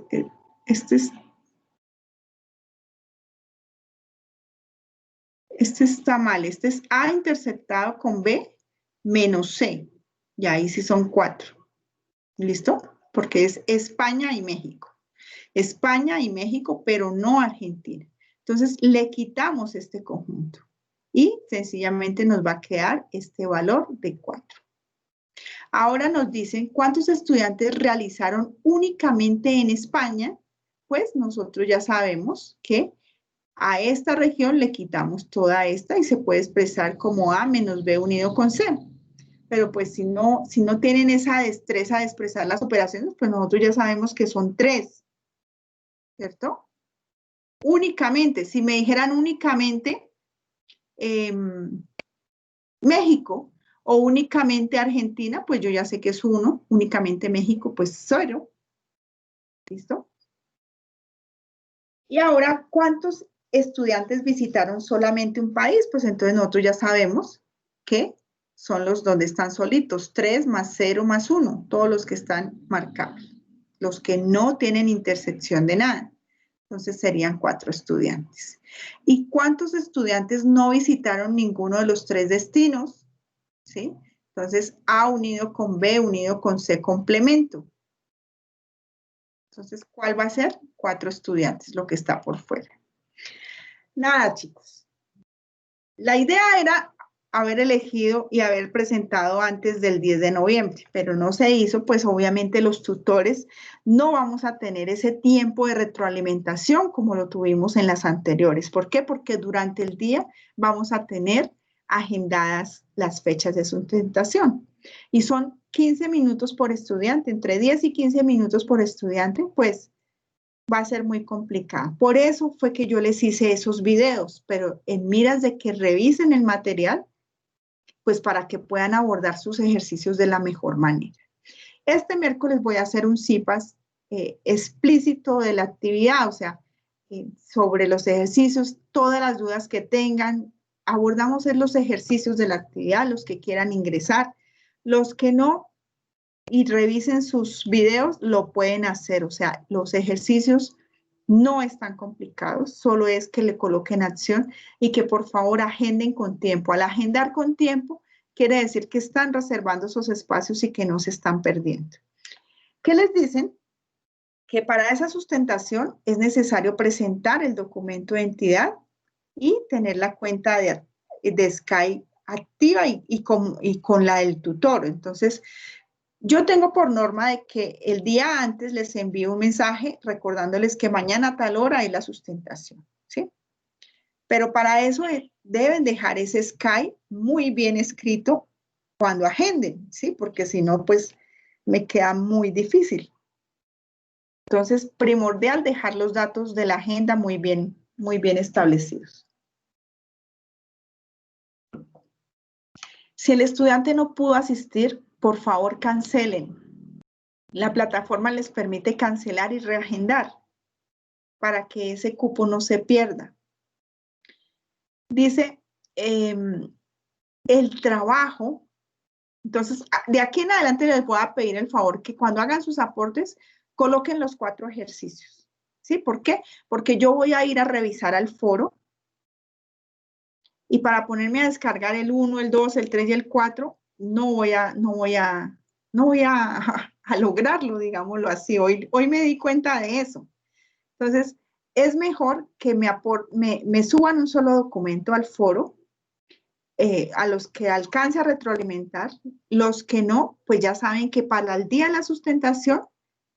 mal. Este es A interceptado con B menos C. Y ahí sí son 4. ¿Listo? Porque es España y México. España y México, pero no Argentina. Entonces, le quitamos este conjunto. Y sencillamente nos va a quedar este valor de 4. Ahora nos dicen cuántos estudiantes realizaron únicamente en España. Pues nosotros ya sabemos que a esta región le quitamos toda esta y se puede expresar como A menos B unido con C. Pero pues si no tienen esa destreza de expresar las operaciones, pues nosotros ya sabemos que son 3. ¿Cierto? Únicamente, si me dijeran únicamente México o únicamente Argentina, pues yo ya sé que es 1, únicamente México, pues 0. ¿Listo? Y ahora, ¿cuántos estudiantes visitaron solamente un país? Pues entonces nosotros ya sabemos que son los donde están solitos, 3 más 0 más 1, todos los que están marcados, los que no tienen intersección de nada. Entonces serían 4 estudiantes. ¿Y cuántos estudiantes no visitaron ninguno de los 3 destinos? ¿Sí? Entonces, A unido con B unido con C complemento. Entonces, ¿cuál va a ser? 4 estudiantes, lo que está por fuera. Nada, chicos. La idea era haber elegido y haber presentado antes del 10 de noviembre, pero no se hizo, pues obviamente los tutores no vamos a tener ese tiempo de retroalimentación como lo tuvimos en las anteriores. ¿Por qué? Porque durante el día vamos a tener agendadas las fechas de sustentación. Y son 15 minutos por estudiante, entre 10 y 15 minutos por estudiante, pues va a ser muy complicado. Por eso fue que yo les hice esos videos, pero en miras de que revisen el material, pues para que puedan abordar sus ejercicios de la mejor manera. Este miércoles voy a hacer un CIPAS explícito de la actividad, o sea, sobre los ejercicios, todas las dudas que tengan, abordamos los ejercicios de la actividad, los que quieran ingresar, los que no, y revisen sus videos, lo pueden hacer, o sea, los ejercicios no están complicados, solo es que le coloquen acción y que por favor agenden con tiempo. Al agendar con tiempo, quiere decir que están reservando esos espacios y que no se están perdiendo. ¿Qué les dicen? Que para esa sustentación es necesario presentar el documento de entidad y tener la cuenta de Skype activa y con la del tutor. Entonces, yo tengo por norma de que el día antes les envío un mensaje recordándoles que mañana a tal hora hay la sustentación, ¿sí? Pero para eso deben dejar ese Skype muy bien escrito cuando agenden, ¿sí? Porque si no, pues me queda muy difícil. Entonces, primordial dejar los datos de la agenda muy bien establecidos. Si el estudiante no pudo asistir, por favor cancelen. La plataforma les permite cancelar y reagendar para que ese cupo no se pierda. Dice, el trabajo, entonces, de aquí en adelante les voy a pedir el favor que cuando hagan sus aportes, coloquen los 4 ejercicios. ¿Sí? ¿Por qué? Porque yo voy a ir a revisar al foro y para ponerme a descargar el 1, el 2, el 3 y el 4, no voy a lograrlo, digámoslo así. Hoy me di cuenta de eso. Entonces, es mejor que me suban un solo documento al foro, a los que alcance a retroalimentar. Los que no, pues ya saben que para el día de la sustentación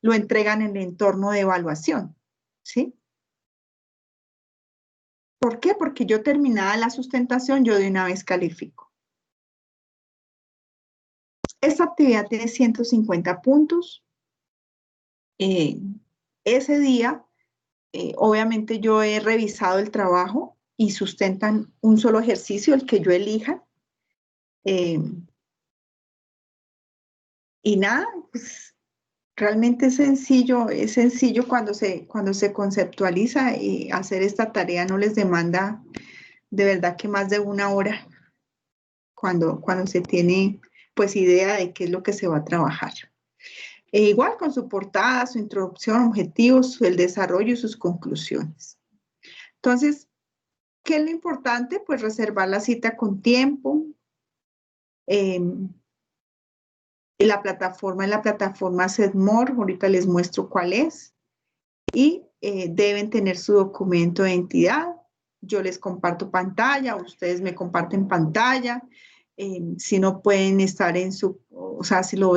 lo entregan en el entorno de evaluación, ¿sí? ¿Por qué? Porque yo terminada la sustentación, yo de una vez califico. Esta actividad tiene 150 puntos. Ese día, obviamente yo he revisado el trabajo y sustentan un solo ejercicio, el que yo elija. Y nada, pues realmente es sencillo cuando se conceptualiza, y hacer esta tarea no les demanda de verdad que más de 1 hora cuando se tiene pues idea de qué es lo que se va a trabajar. Igual con su portada, su introducción, objetivos, el desarrollo y sus conclusiones. Entonces, ¿qué es lo importante? Pues reservar la cita con tiempo. La plataforma SEDMOR, ahorita les muestro cuál es. Y deben tener su documento de identidad. Yo les comparto pantalla, ustedes me comparten pantalla. Si no pueden estar o sea, si lo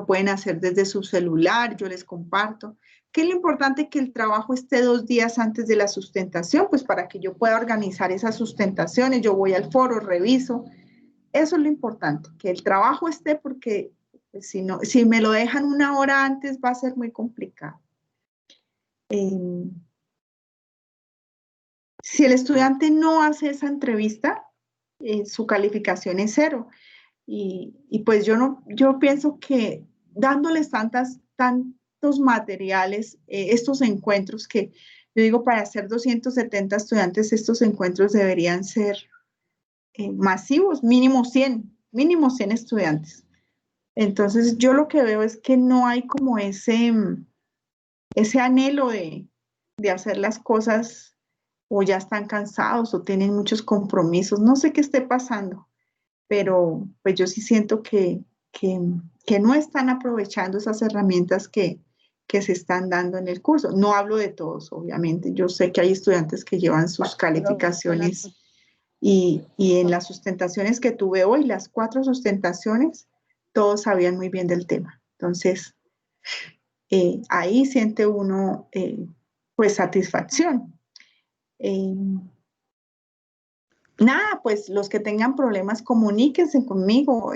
pueden hacer desde su celular, yo les comparto. ¿Qué es lo importante? Que el trabajo esté 2 días antes de la sustentación, pues para que yo pueda organizar esas sustentaciones. Yo voy al foro, reviso. Eso es lo importante, que el trabajo esté, porque pues, si me lo dejan 1 hora antes va a ser muy complicado. Si el estudiante no hace esa entrevista, su calificación es 0. Y pues yo pienso que dándoles tantos materiales, estos encuentros que yo digo, para hacer 270 estudiantes, estos encuentros deberían ser masivos, mínimo 100 estudiantes. Entonces yo lo que veo es que no hay como ese anhelo de hacer las cosas, o ya están cansados o tienen muchos compromisos. No sé qué esté pasando, pero pues yo sí siento que no están aprovechando esas herramientas que se están dando en el curso. No hablo de todos, obviamente. Yo sé que hay estudiantes que llevan sus calificaciones y en las sustentaciones que tuve hoy, las 4 sustentaciones, todos sabían muy bien del tema. Entonces, ahí siente uno pues satisfacción. Nada, pues los que tengan problemas, comuníquense conmigo,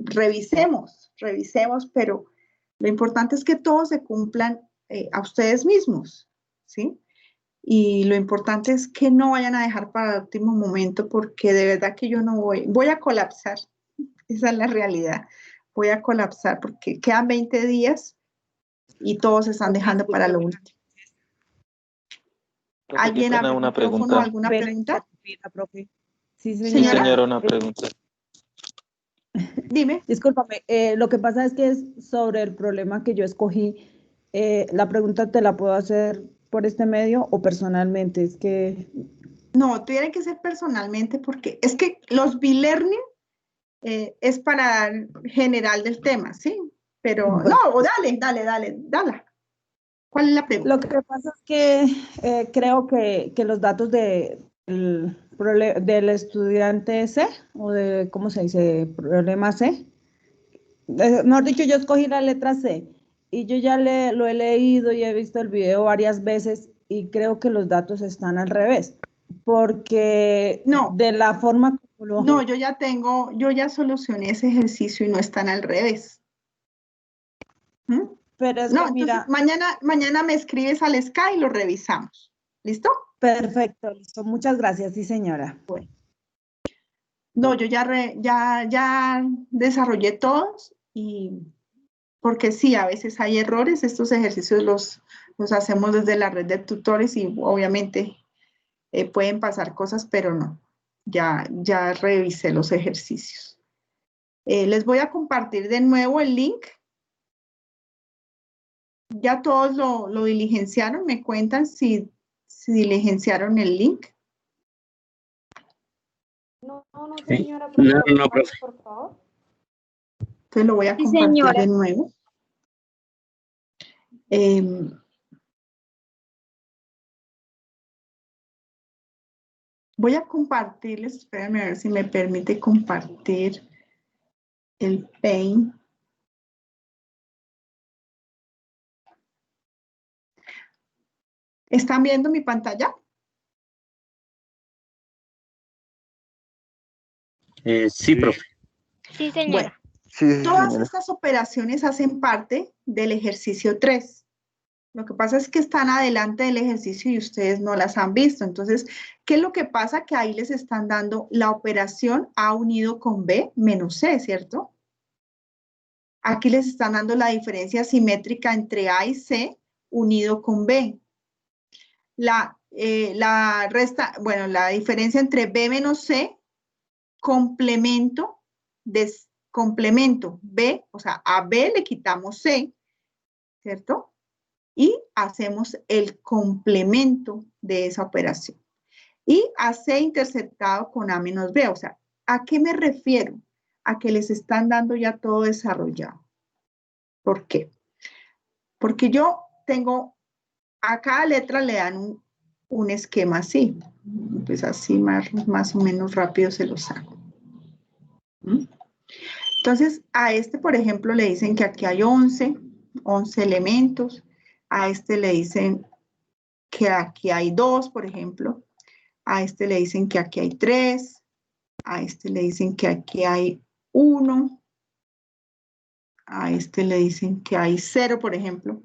revisemos, pero lo importante es que todos se cumplan a ustedes mismos, ¿sí? Y lo importante es que no vayan a dejar para el último momento, porque de verdad que yo no voy a colapsar, esa es la realidad, voy a colapsar porque quedan 20 días y todos se están dejando para lo último. ¿Alguien abre una micrófono? pregunta. ¿Alguna pregunta? Sí, Señora. Sí, señora, una pregunta. Dime. Discúlpame, lo que pasa es que es sobre el problema que yo escogí. La pregunta te la puedo hacer por este medio o personalmente. Es que No, tiene que ser personalmente, porque es que los B-Learning es para general del tema, ¿sí? Pero bueno, no, dale. ¿Cuál es la pregunta? lo que pasa es que creo que los datos del estudiante C, o de, ¿cómo se dice? Problema C. Mejor dicho, yo escogí la letra C y yo ya lo he leído y he visto el video varias veces y creo que los datos están al revés, porque No. de la forma como lo... No, yo ya solucioné ese ejercicio y no están al revés. ¿Mm? Pero es No, que mira, entonces mañana me escribes al Sky y lo revisamos. ¿Listo? perfecto, listo. Muchas gracias, sí, señora. Bueno. No, yo ya desarrollé todos, y porque sí, a veces hay errores. Estos ejercicios los hacemos desde la red de tutores y obviamente pueden pasar cosas, pero no, ya revisé los ejercicios. Les voy a compartir de nuevo el link. Ya todos lo diligenciaron. Me cuentan si diligenciaron el link. No, Sí. señora, No, profe. por favor. Entonces lo voy a Sí, compartir señora. de nuevo. Voy a compartirles, espérenme a ver si me permite compartir el Paint. ¿Están viendo mi pantalla? Sí, profe. Sí, señora. Bueno, Sí, todas señora. estas operaciones hacen parte del ejercicio 3. Lo que pasa es que están adelante del ejercicio y ustedes no las han visto. Entonces, ¿qué es lo que pasa? Que ahí les están dando la operación A unido con B menos C, ¿cierto? Aquí les están dando la diferencia simétrica entre A y C unido con B. La diferencia entre B menos C, complemento B, o sea, a B le quitamos C, ¿cierto? Y hacemos el complemento de esa operación. Y a C interceptado con A menos B, o sea, ¿a qué me refiero? A que les están dando ya todo desarrollado. ¿Por qué? Porque yo tengo, a cada letra le dan un esquema así. Pues así más o menos rápido se los hago. Entonces, a este, por ejemplo, le dicen que aquí hay 11 elementos. A este le dicen que aquí hay 2, por ejemplo. A este le dicen que aquí hay 3. A este le dicen que aquí hay 1. A este le dicen que hay 0, por ejemplo.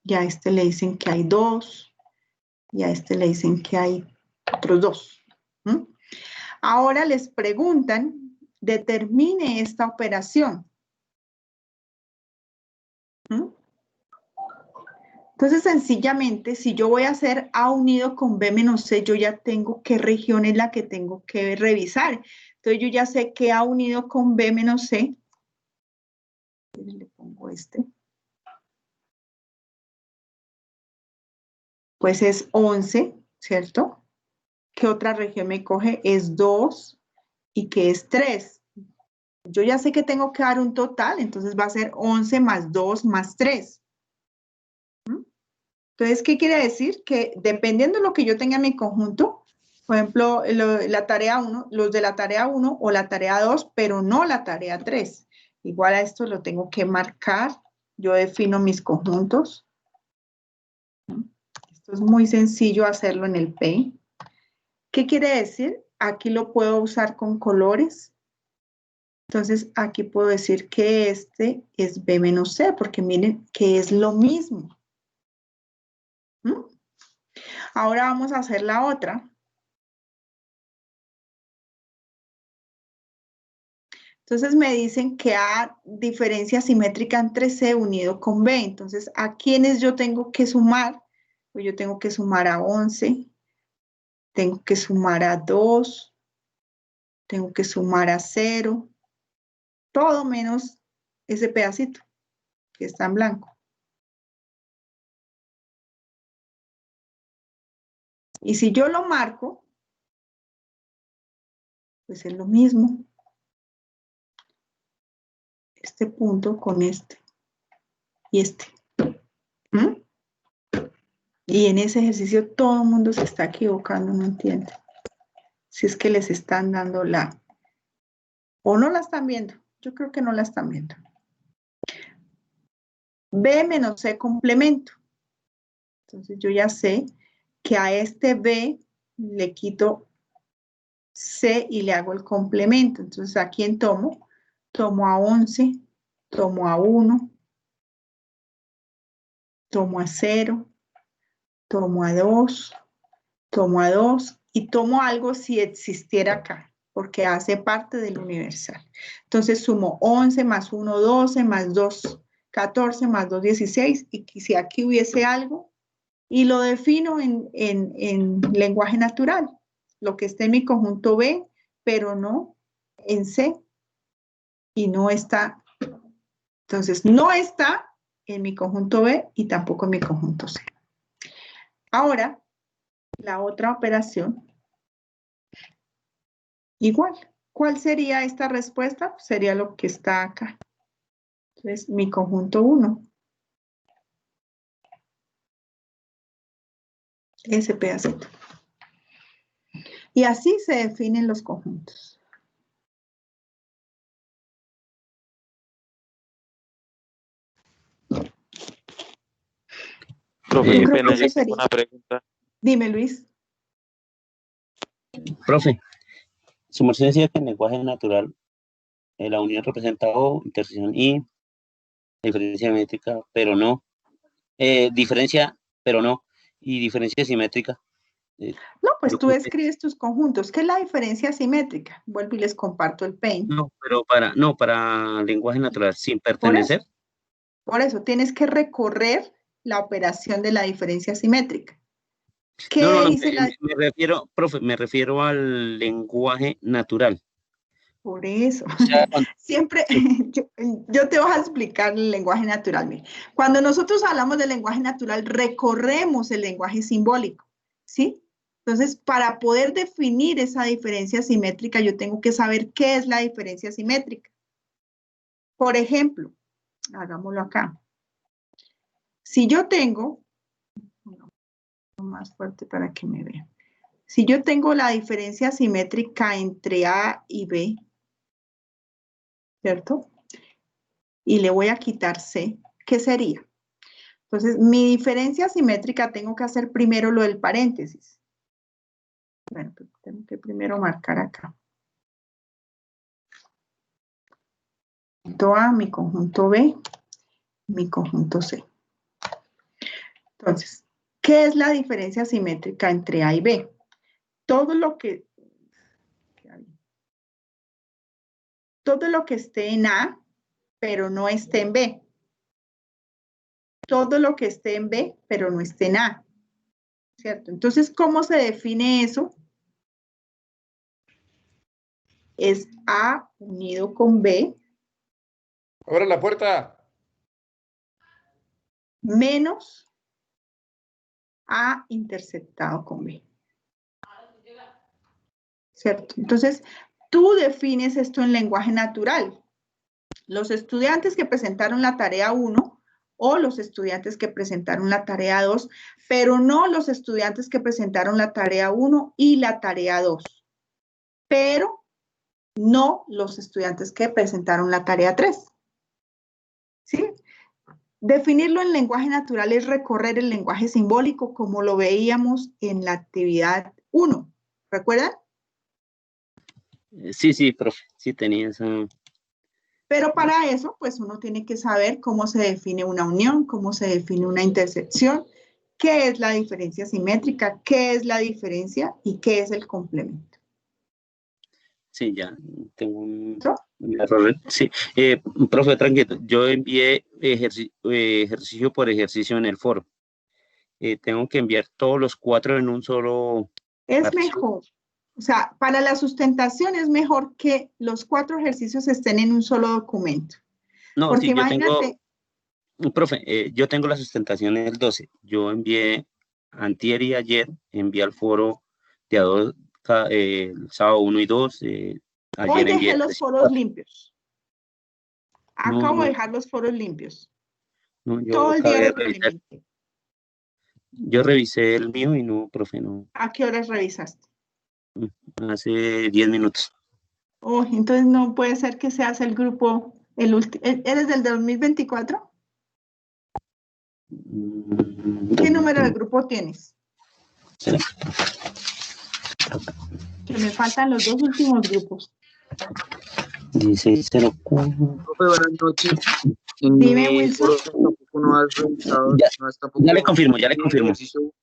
Y a este le dicen que hay 2. Y a este le dicen que hay otros 2. Ahora les preguntan, determine esta operación. Entonces, sencillamente, si yo voy a hacer A unido con B menos C, yo ya tengo qué región es la que tengo que revisar. Entonces, yo ya sé que A unido con B menos C, le pongo este, pues es 11, ¿cierto? ¿Qué otra región me coge? Es 2 y que es 3. Yo ya sé que tengo que dar un total, entonces va a ser 11 más 2 más 3. Entonces, ¿qué quiere decir? Que dependiendo de lo que yo tenga en mi conjunto, por ejemplo, la tarea 1, los de la tarea 1 o la tarea 2, pero no la tarea 3. Igual a esto lo tengo que marcar. Yo defino mis conjuntos. Esto es muy sencillo hacerlo en el Paint. ¿Qué quiere decir? Aquí lo puedo usar con colores. Entonces, aquí puedo decir que este es B menos C, porque miren que es lo mismo. Ahora vamos a hacer la otra. Entonces me dicen que A diferencia simétrica entre C unido con B. Entonces, ¿a quiénes yo tengo que sumar? Pues yo tengo que sumar a 11, tengo que sumar a 2, tengo que sumar a 0, todo menos ese pedacito que está en blanco. Y si yo lo marco, pues es lo mismo. Este punto con este y este. Y en ese ejercicio todo el mundo se está equivocando, no entiende. Si es que les están dando la... O no la están viendo. Yo creo que no la están viendo. B menos C complemento. Entonces yo ya sé que a este B le quito C y le hago el complemento. Entonces, ¿a quién tomo? Tomo a 11, tomo a 1, tomo a 0, tomo a 2, tomo a 2 y tomo algo si existiera acá, porque hace parte del universal. Entonces, sumo 11 más 1, 12, más 2, 14, más 2, 16. Y si aquí hubiese algo, y lo defino en lenguaje natural, lo que esté en mi conjunto B, pero no en C, y no está, entonces no está en mi conjunto B y tampoco en mi conjunto C. Ahora, la otra operación igual. ¿Cuál sería esta respuesta? Sería lo que está acá. Entonces, mi conjunto 1. Ese pedacito. Y así se definen los conjuntos. Profe, Yo creo pena, que eso yo tengo sería. una pregunta. Dime, Luis. Profe, su merced decía que en lenguaje natural la unión representa O, intersección I, diferencia métrica, pero no. Diferencia, pero no. Y diferencia simétrica. No, pues Yo tú creo que escribes tus conjuntos. ¿Qué es la diferencia simétrica? Vuelvo y les comparto el Paint. no, pero para lenguaje natural, sin Por eso. pertenecer. Por eso tienes que recorrer la operación de la diferencia simétrica. ¿Qué No, dice la? me refiero, profe, me refiero al lenguaje natural. Por eso. O sea, Siempre, yo te voy a explicar el lenguaje natural. Mire. Cuando nosotros hablamos del lenguaje natural, recorremos el lenguaje simbólico, ¿sí? Entonces, para poder definir esa diferencia simétrica, yo tengo que saber qué es la diferencia simétrica. Por ejemplo, hagámoslo acá. Si yo tengo, más fuerte para que me vean. Si yo tengo la diferencia simétrica entre A y B, ¿cierto? Y le voy a quitar C, ¿qué sería? Entonces, mi diferencia simétrica tengo que hacer primero lo del paréntesis. Bueno, pues tengo que primero marcar acá. Conjunto A, mi conjunto B, mi conjunto C. Entonces, ¿qué es la diferencia simétrica entre A y B? Todo lo que esté en A, pero no esté en B. Todo lo que esté en B, pero no esté en A. ¿Cierto? Entonces, ¿cómo se define eso? Es A unido con B. ¡Abre la puerta! Menos A interceptado con B. ¿Cierto? Entonces, tú defines esto en lenguaje natural. Los estudiantes que presentaron la tarea 1 o los estudiantes que presentaron la tarea 2, pero no los estudiantes que presentaron la tarea 1 y la tarea 2. Pero no los estudiantes que presentaron la tarea 3. ¿Sí? Definirlo en lenguaje natural es recorrer el lenguaje simbólico como lo veíamos en la actividad 1. ¿Recuerdan? Sí, profe, sí tenía esa. Pero para eso, pues uno tiene que saber cómo se define una unión, cómo se define una intersección, qué es la diferencia simétrica, qué es la diferencia y qué es el complemento. Sí, ya tengo un ¿No? error. Sí, profe, tranquilo, yo envié ejercicio por ejercicio en el foro. Tengo que enviar todos los 4 en un solo Es archivo. mejor. O sea, para la sustentación es mejor que los 4 ejercicios estén en un solo documento. No, Porque sí, imagínate. profe, yo tengo la sustentación el 12. Yo envié antier y ayer, envié al foro de a dos, el sábado 1 y 2. Hoy Ayer envié dejé los 3 y foros 4. limpios. No, Acabo de dejar los foros limpios. no, yo Todo el día acabé de revisar. retroalimenté. Yo revisé el mío y no, profe, no. ¿A qué horas revisaste? Hace 10 minutos. Oh, entonces no puede ser que seas el grupo, ¿eres del 2024? ¿Qué número de grupo tienes? Sí. Que me faltan los 2 últimos grupos. 1604. Profe, buenas noches. En Dime, mi Wilson. foro tampoco no has revisado, no has tampoco Ya le confirmo. ejercicio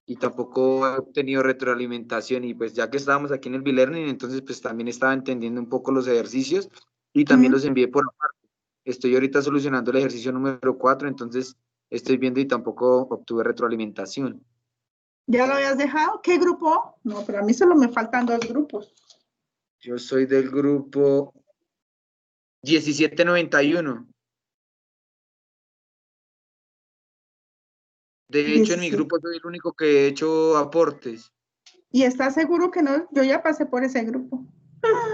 y tampoco he obtenido retroalimentación, y pues ya que estábamos aquí en el B-Learning, entonces pues también estaba entendiendo un poco los ejercicios y también los envié por aparte. Estoy ahorita solucionando el ejercicio número 4, entonces estoy viendo y tampoco obtuve retroalimentación. ¿Ya lo habías dejado? ¿Qué grupo? No, pero a mí solo me faltan 2 grupos. Yo soy del grupo 1791. De hecho, en mi grupo soy el único que he hecho aportes. ¿Y estás seguro que no? Yo ya pasé por ese grupo.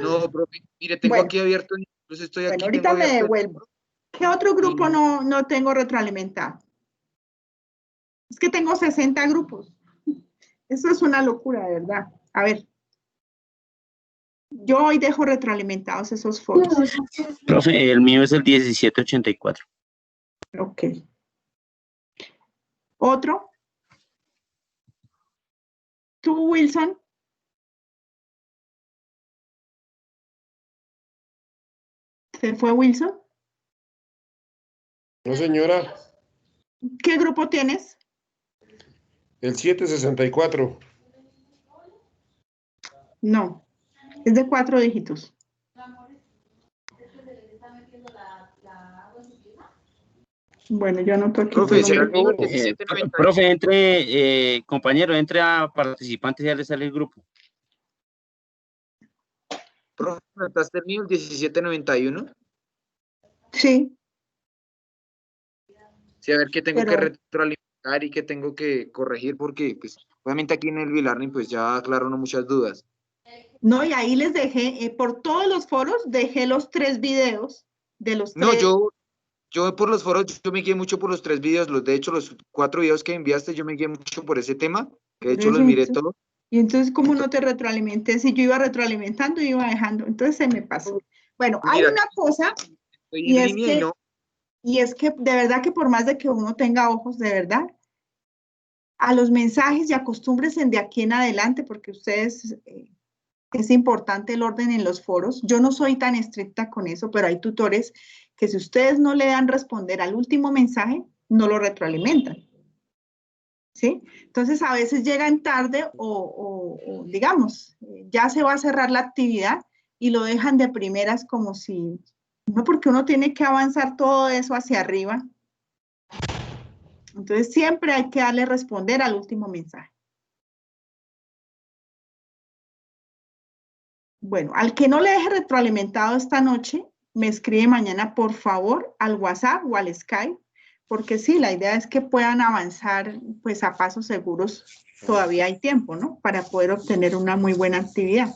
No, profe, mire, tengo Bueno. aquí abierto, entonces estoy Bueno, aquí, ahorita tengo me abierto. devuelvo. ¿Qué otro grupo no tengo retroalimentado? Es que tengo 60 grupos. Eso es una locura, de verdad. A ver. Yo hoy dejo retroalimentados esos foros. Profe, el mío es el 1784. Ok. ¿Otro? ¿Tú, Wilson? ¿Se fue Wilson? No, señora. ¿Qué grupo tienes? El 764. No, es de 4 dígitos. Bueno, yo anoto aquí Profe, tu ¿será el nombre. mío el 1791? Profe, entre, compañero, entre a participantes y ya le sale el grupo. Profe, ¿notaste el mío el 1791? Sí. Sí, a ver qué tengo que Pero- retroalimentar y qué tengo que corregir, porque pues obviamente aquí en el B-Learning pues ya aclaro muchas dudas. No, y ahí les dejé, por todos los foros, dejé los 3 videos de los 3. No, yo por los foros, yo me guié mucho por los 3 videos, de hecho los 4 videos que enviaste, yo me guié mucho por ese tema, que de hecho los miré todos. Y entonces, ¿cómo no te retroalimenté? Si yo iba retroalimentando, iba dejando. Entonces se me pasó. Bueno, hay Mira, una cosa, estoy y en es línea y que, no. y es que de verdad que por más de que uno tenga ojos, de verdad, a los mensajes y acostúmbrense de aquí en adelante, porque ustedes, es importante el orden en los foros. Yo no soy tan estricta con eso, pero hay tutores que si ustedes no le dan responder al último mensaje, no lo retroalimentan. ¿Sí? Entonces a veces llegan tarde o digamos, ya se va a cerrar la actividad y lo dejan de primeras como si, no, porque uno tiene que avanzar todo eso hacia arriba. Entonces siempre hay que darle responder al último mensaje. Bueno, al que no le deje retroalimentado esta noche, me escribe mañana por favor al WhatsApp o al Skype, porque sí, la idea es que puedan avanzar pues a pasos seguros. Todavía hay tiempo, ¿no? Para poder obtener una muy buena actividad.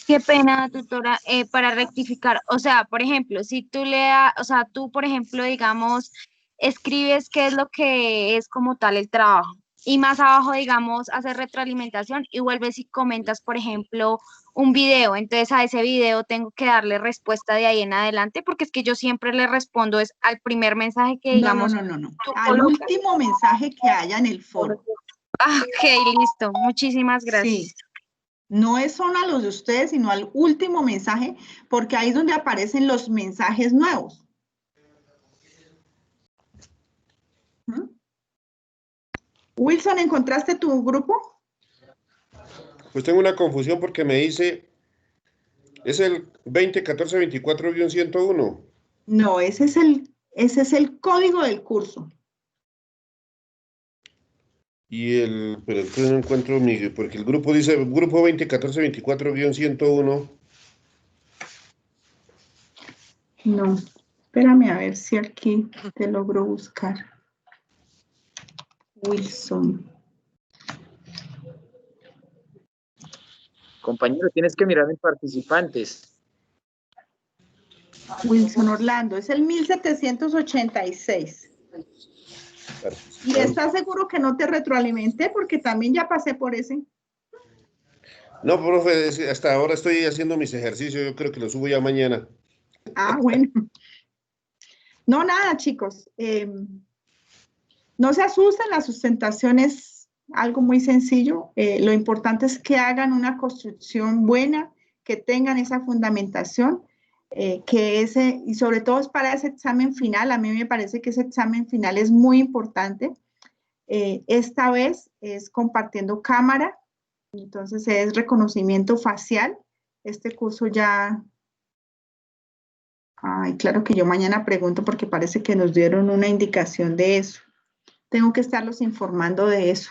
Qué pena, tutora, para rectificar. O sea, por ejemplo, si tú o sea, tú, por ejemplo, digamos, escribes qué es lo que es como tal el trabajo. Y más abajo, digamos, haces retroalimentación y vuelves y comentas, por ejemplo, un video. Entonces a ese video tengo que darle respuesta de ahí en adelante, porque es que yo siempre le respondo es al primer mensaje que digamos. No. tú Al colocas. último mensaje que haya en el foro. Ah, ok, listo. Muchísimas gracias. Sí. No son a los de ustedes, sino al último mensaje, porque ahí es donde aparecen los mensajes nuevos. ¿Mm? Wilson, ¿encontraste tu grupo? Pues tengo una confusión porque me dice, es el 2014-24-101. No, ese es el código del curso. Pero entonces no encuentro porque el grupo dice, grupo 2014-24-101. No, espérame a ver si aquí te logro buscar. Wilson. Compañero, tienes que mirar en participantes. Wilson Orlando, es el 1786. ¿Y estás seguro que no te retroalimenté? Porque también ya pasé por ese. No, profe, hasta ahora estoy haciendo mis ejercicios, yo creo que los subo ya mañana. Ah, bueno. No, nada, chicos. No se asusten, la sustentación es algo muy sencillo. Lo importante es que hagan una construcción buena, que tengan esa fundamentación, y sobre todo es para ese examen final. A mí me parece que ese examen final es muy importante. Esta vez es compartiendo cámara, entonces es reconocimiento facial. Este curso ya... Ay, claro que yo mañana pregunto porque parece que nos dieron una indicación de eso. Tengo que estarlos informando de eso.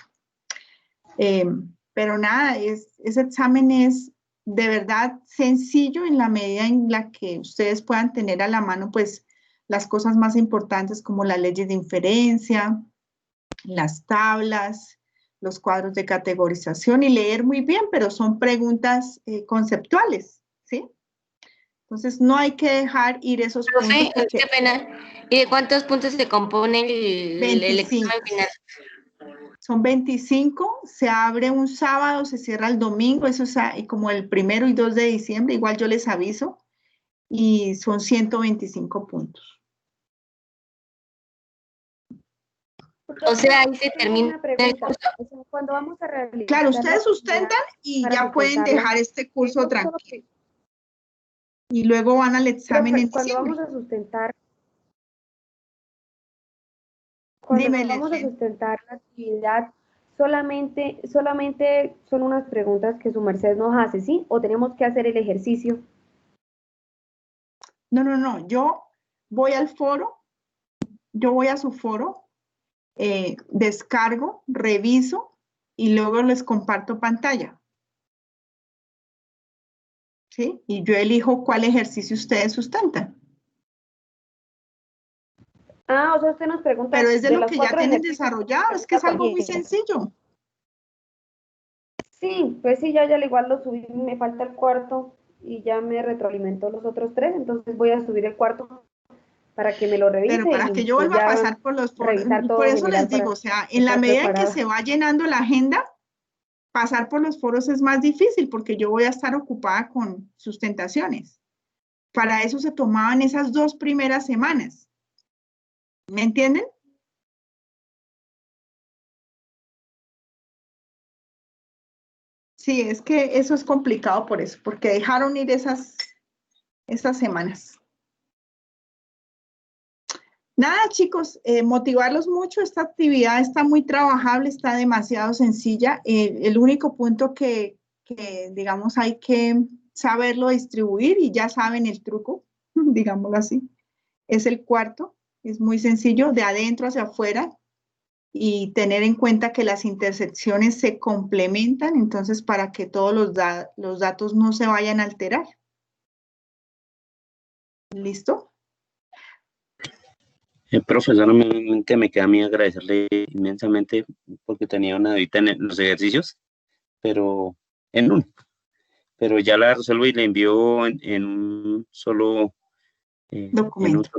Pero nada, ese examen es de verdad sencillo en la medida en la que ustedes puedan tener a la mano pues las cosas más importantes como las leyes de inferencia, las tablas, los cuadros de categorización y leer muy bien, pero son preguntas conceptuales, ¿sí? Entonces, no hay que dejar ir esos puntos. Profe, Porque qué pena. ¿Y de cuántos puntos se compone el 25. examen final? Son 25, se abre un sábado, se cierra el domingo, eso es como el 1 y 2 de diciembre, igual yo les aviso, y son 125 puntos. O sea, ahí se Tengo termina una pregunta. O sea, cuando vamos a realizar Claro, la ustedes sustentan actividad y para ya pueden sustentarla, dejar este curso ¿eso solo tranquilo. Y luego van al examen Profe, en cuando diciembre. vamos a sustentar, Dime, vamos a Leslie. sustentar la actividad, solamente son unas preguntas que su merced nos hace, ¿sí? ¿O tenemos que hacer el ejercicio? No, yo voy al foro, yo voy a su foro, descargo, reviso y luego les comparto pantalla. ¿Sí? Y yo elijo cuál ejercicio ustedes sustentan. Ah, o sea, usted nos pregunta Pero es de lo los que ya 4 tienen ejercicios. desarrollado, es que es algo muy sencillo. Sí, pues sí, ya al igual lo subí, me falta el cuarto y ya me retroalimentó los otros 3, entonces voy a subir el cuarto para que me lo revise Pero para y que yo pues vuelva a ya pasar por los foros, revisar por todo eso les general digo, para o sea, en la estar medida en que preparada. se va llenando la agenda, pasar por los foros es más difícil porque yo voy a estar ocupada con sustentaciones. Para eso se tomaban esas 2 primeras semanas. ¿Me entienden? Sí, es que eso es complicado por eso, porque dejaron ir esas semanas. Nada, chicos, motivarlos mucho. Esta actividad está muy trabajable, está demasiado sencilla. El único punto que, digamos, hay que saberlo distribuir y ya saben el truco, digámoslo así, es el cuarto. Es muy sencillo, de adentro hacia afuera y tener en cuenta que las intersecciones se complementan, entonces para que todos los datos no se vayan a alterar. ¿Listo? Profesor, nuevamente me queda a mí agradecerle inmensamente porque tenía una dudita en los ejercicios, pero pero ya la resuelvo y la envío en un solo Documento.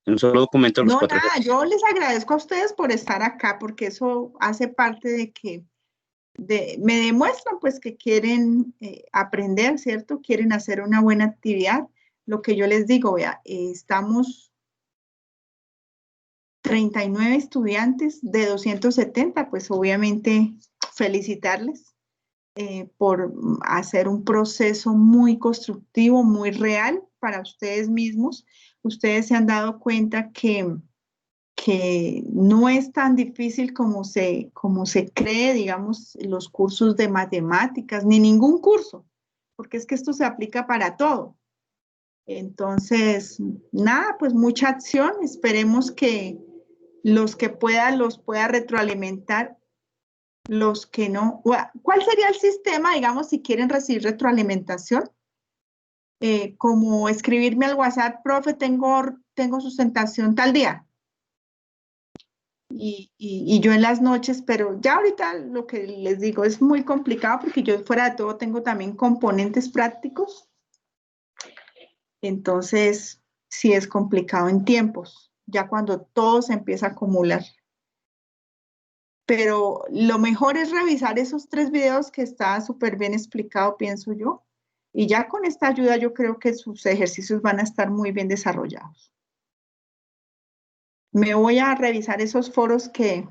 en un solo documento los No, 4 nada, ejercicios. yo les agradezco a ustedes por estar acá, porque eso hace parte de que me demuestran pues que quieren aprender, ¿cierto? Quieren hacer una buena actividad. Lo que yo les digo, vea, estamos 39 estudiantes de 270, pues obviamente felicitarles por hacer un proceso muy constructivo, muy real para ustedes mismos. Ustedes se han dado cuenta que no es tan difícil como se cree, digamos, los cursos de matemáticas, ni ningún curso, porque es que esto se aplica para todo. Entonces, nada, pues mucha acción. Esperemos que los que puedan los pueda retroalimentar, los que no. ¿Cuál sería el sistema, digamos, si quieren recibir retroalimentación? Como escribirme al WhatsApp, profe, tengo sustentación tal día. Y yo en las noches, pero ya ahorita lo que les digo es muy complicado porque yo fuera de todo tengo también componentes prácticos. Entonces, sí es complicado en tiempos, ya cuando todo se empieza a acumular. Pero lo mejor es revisar esos 3 videos que está súper bien explicado, pienso yo. Y ya con esta ayuda yo creo que sus ejercicios van a estar muy bien desarrollados. Me voy a revisar esos foros que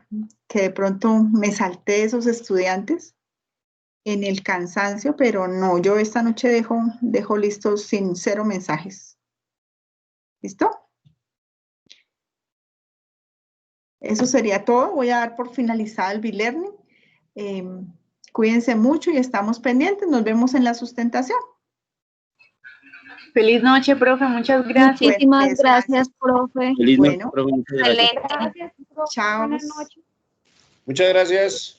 de pronto me salté de esos estudiantes en el cansancio, pero no, yo esta noche dejo listos sin 0 mensajes. ¿Listo? Eso sería todo. Voy a dar por finalizado el B-Learning. Cuídense mucho y estamos pendientes. Nos vemos en la sustentación. Feliz noche, profe. Muchas gracias. Muchísimas gracias, profe. Feliz noche, Bueno, profe, muchas gracias. Gracias, profe. chao. Buenas noches. Muchas gracias.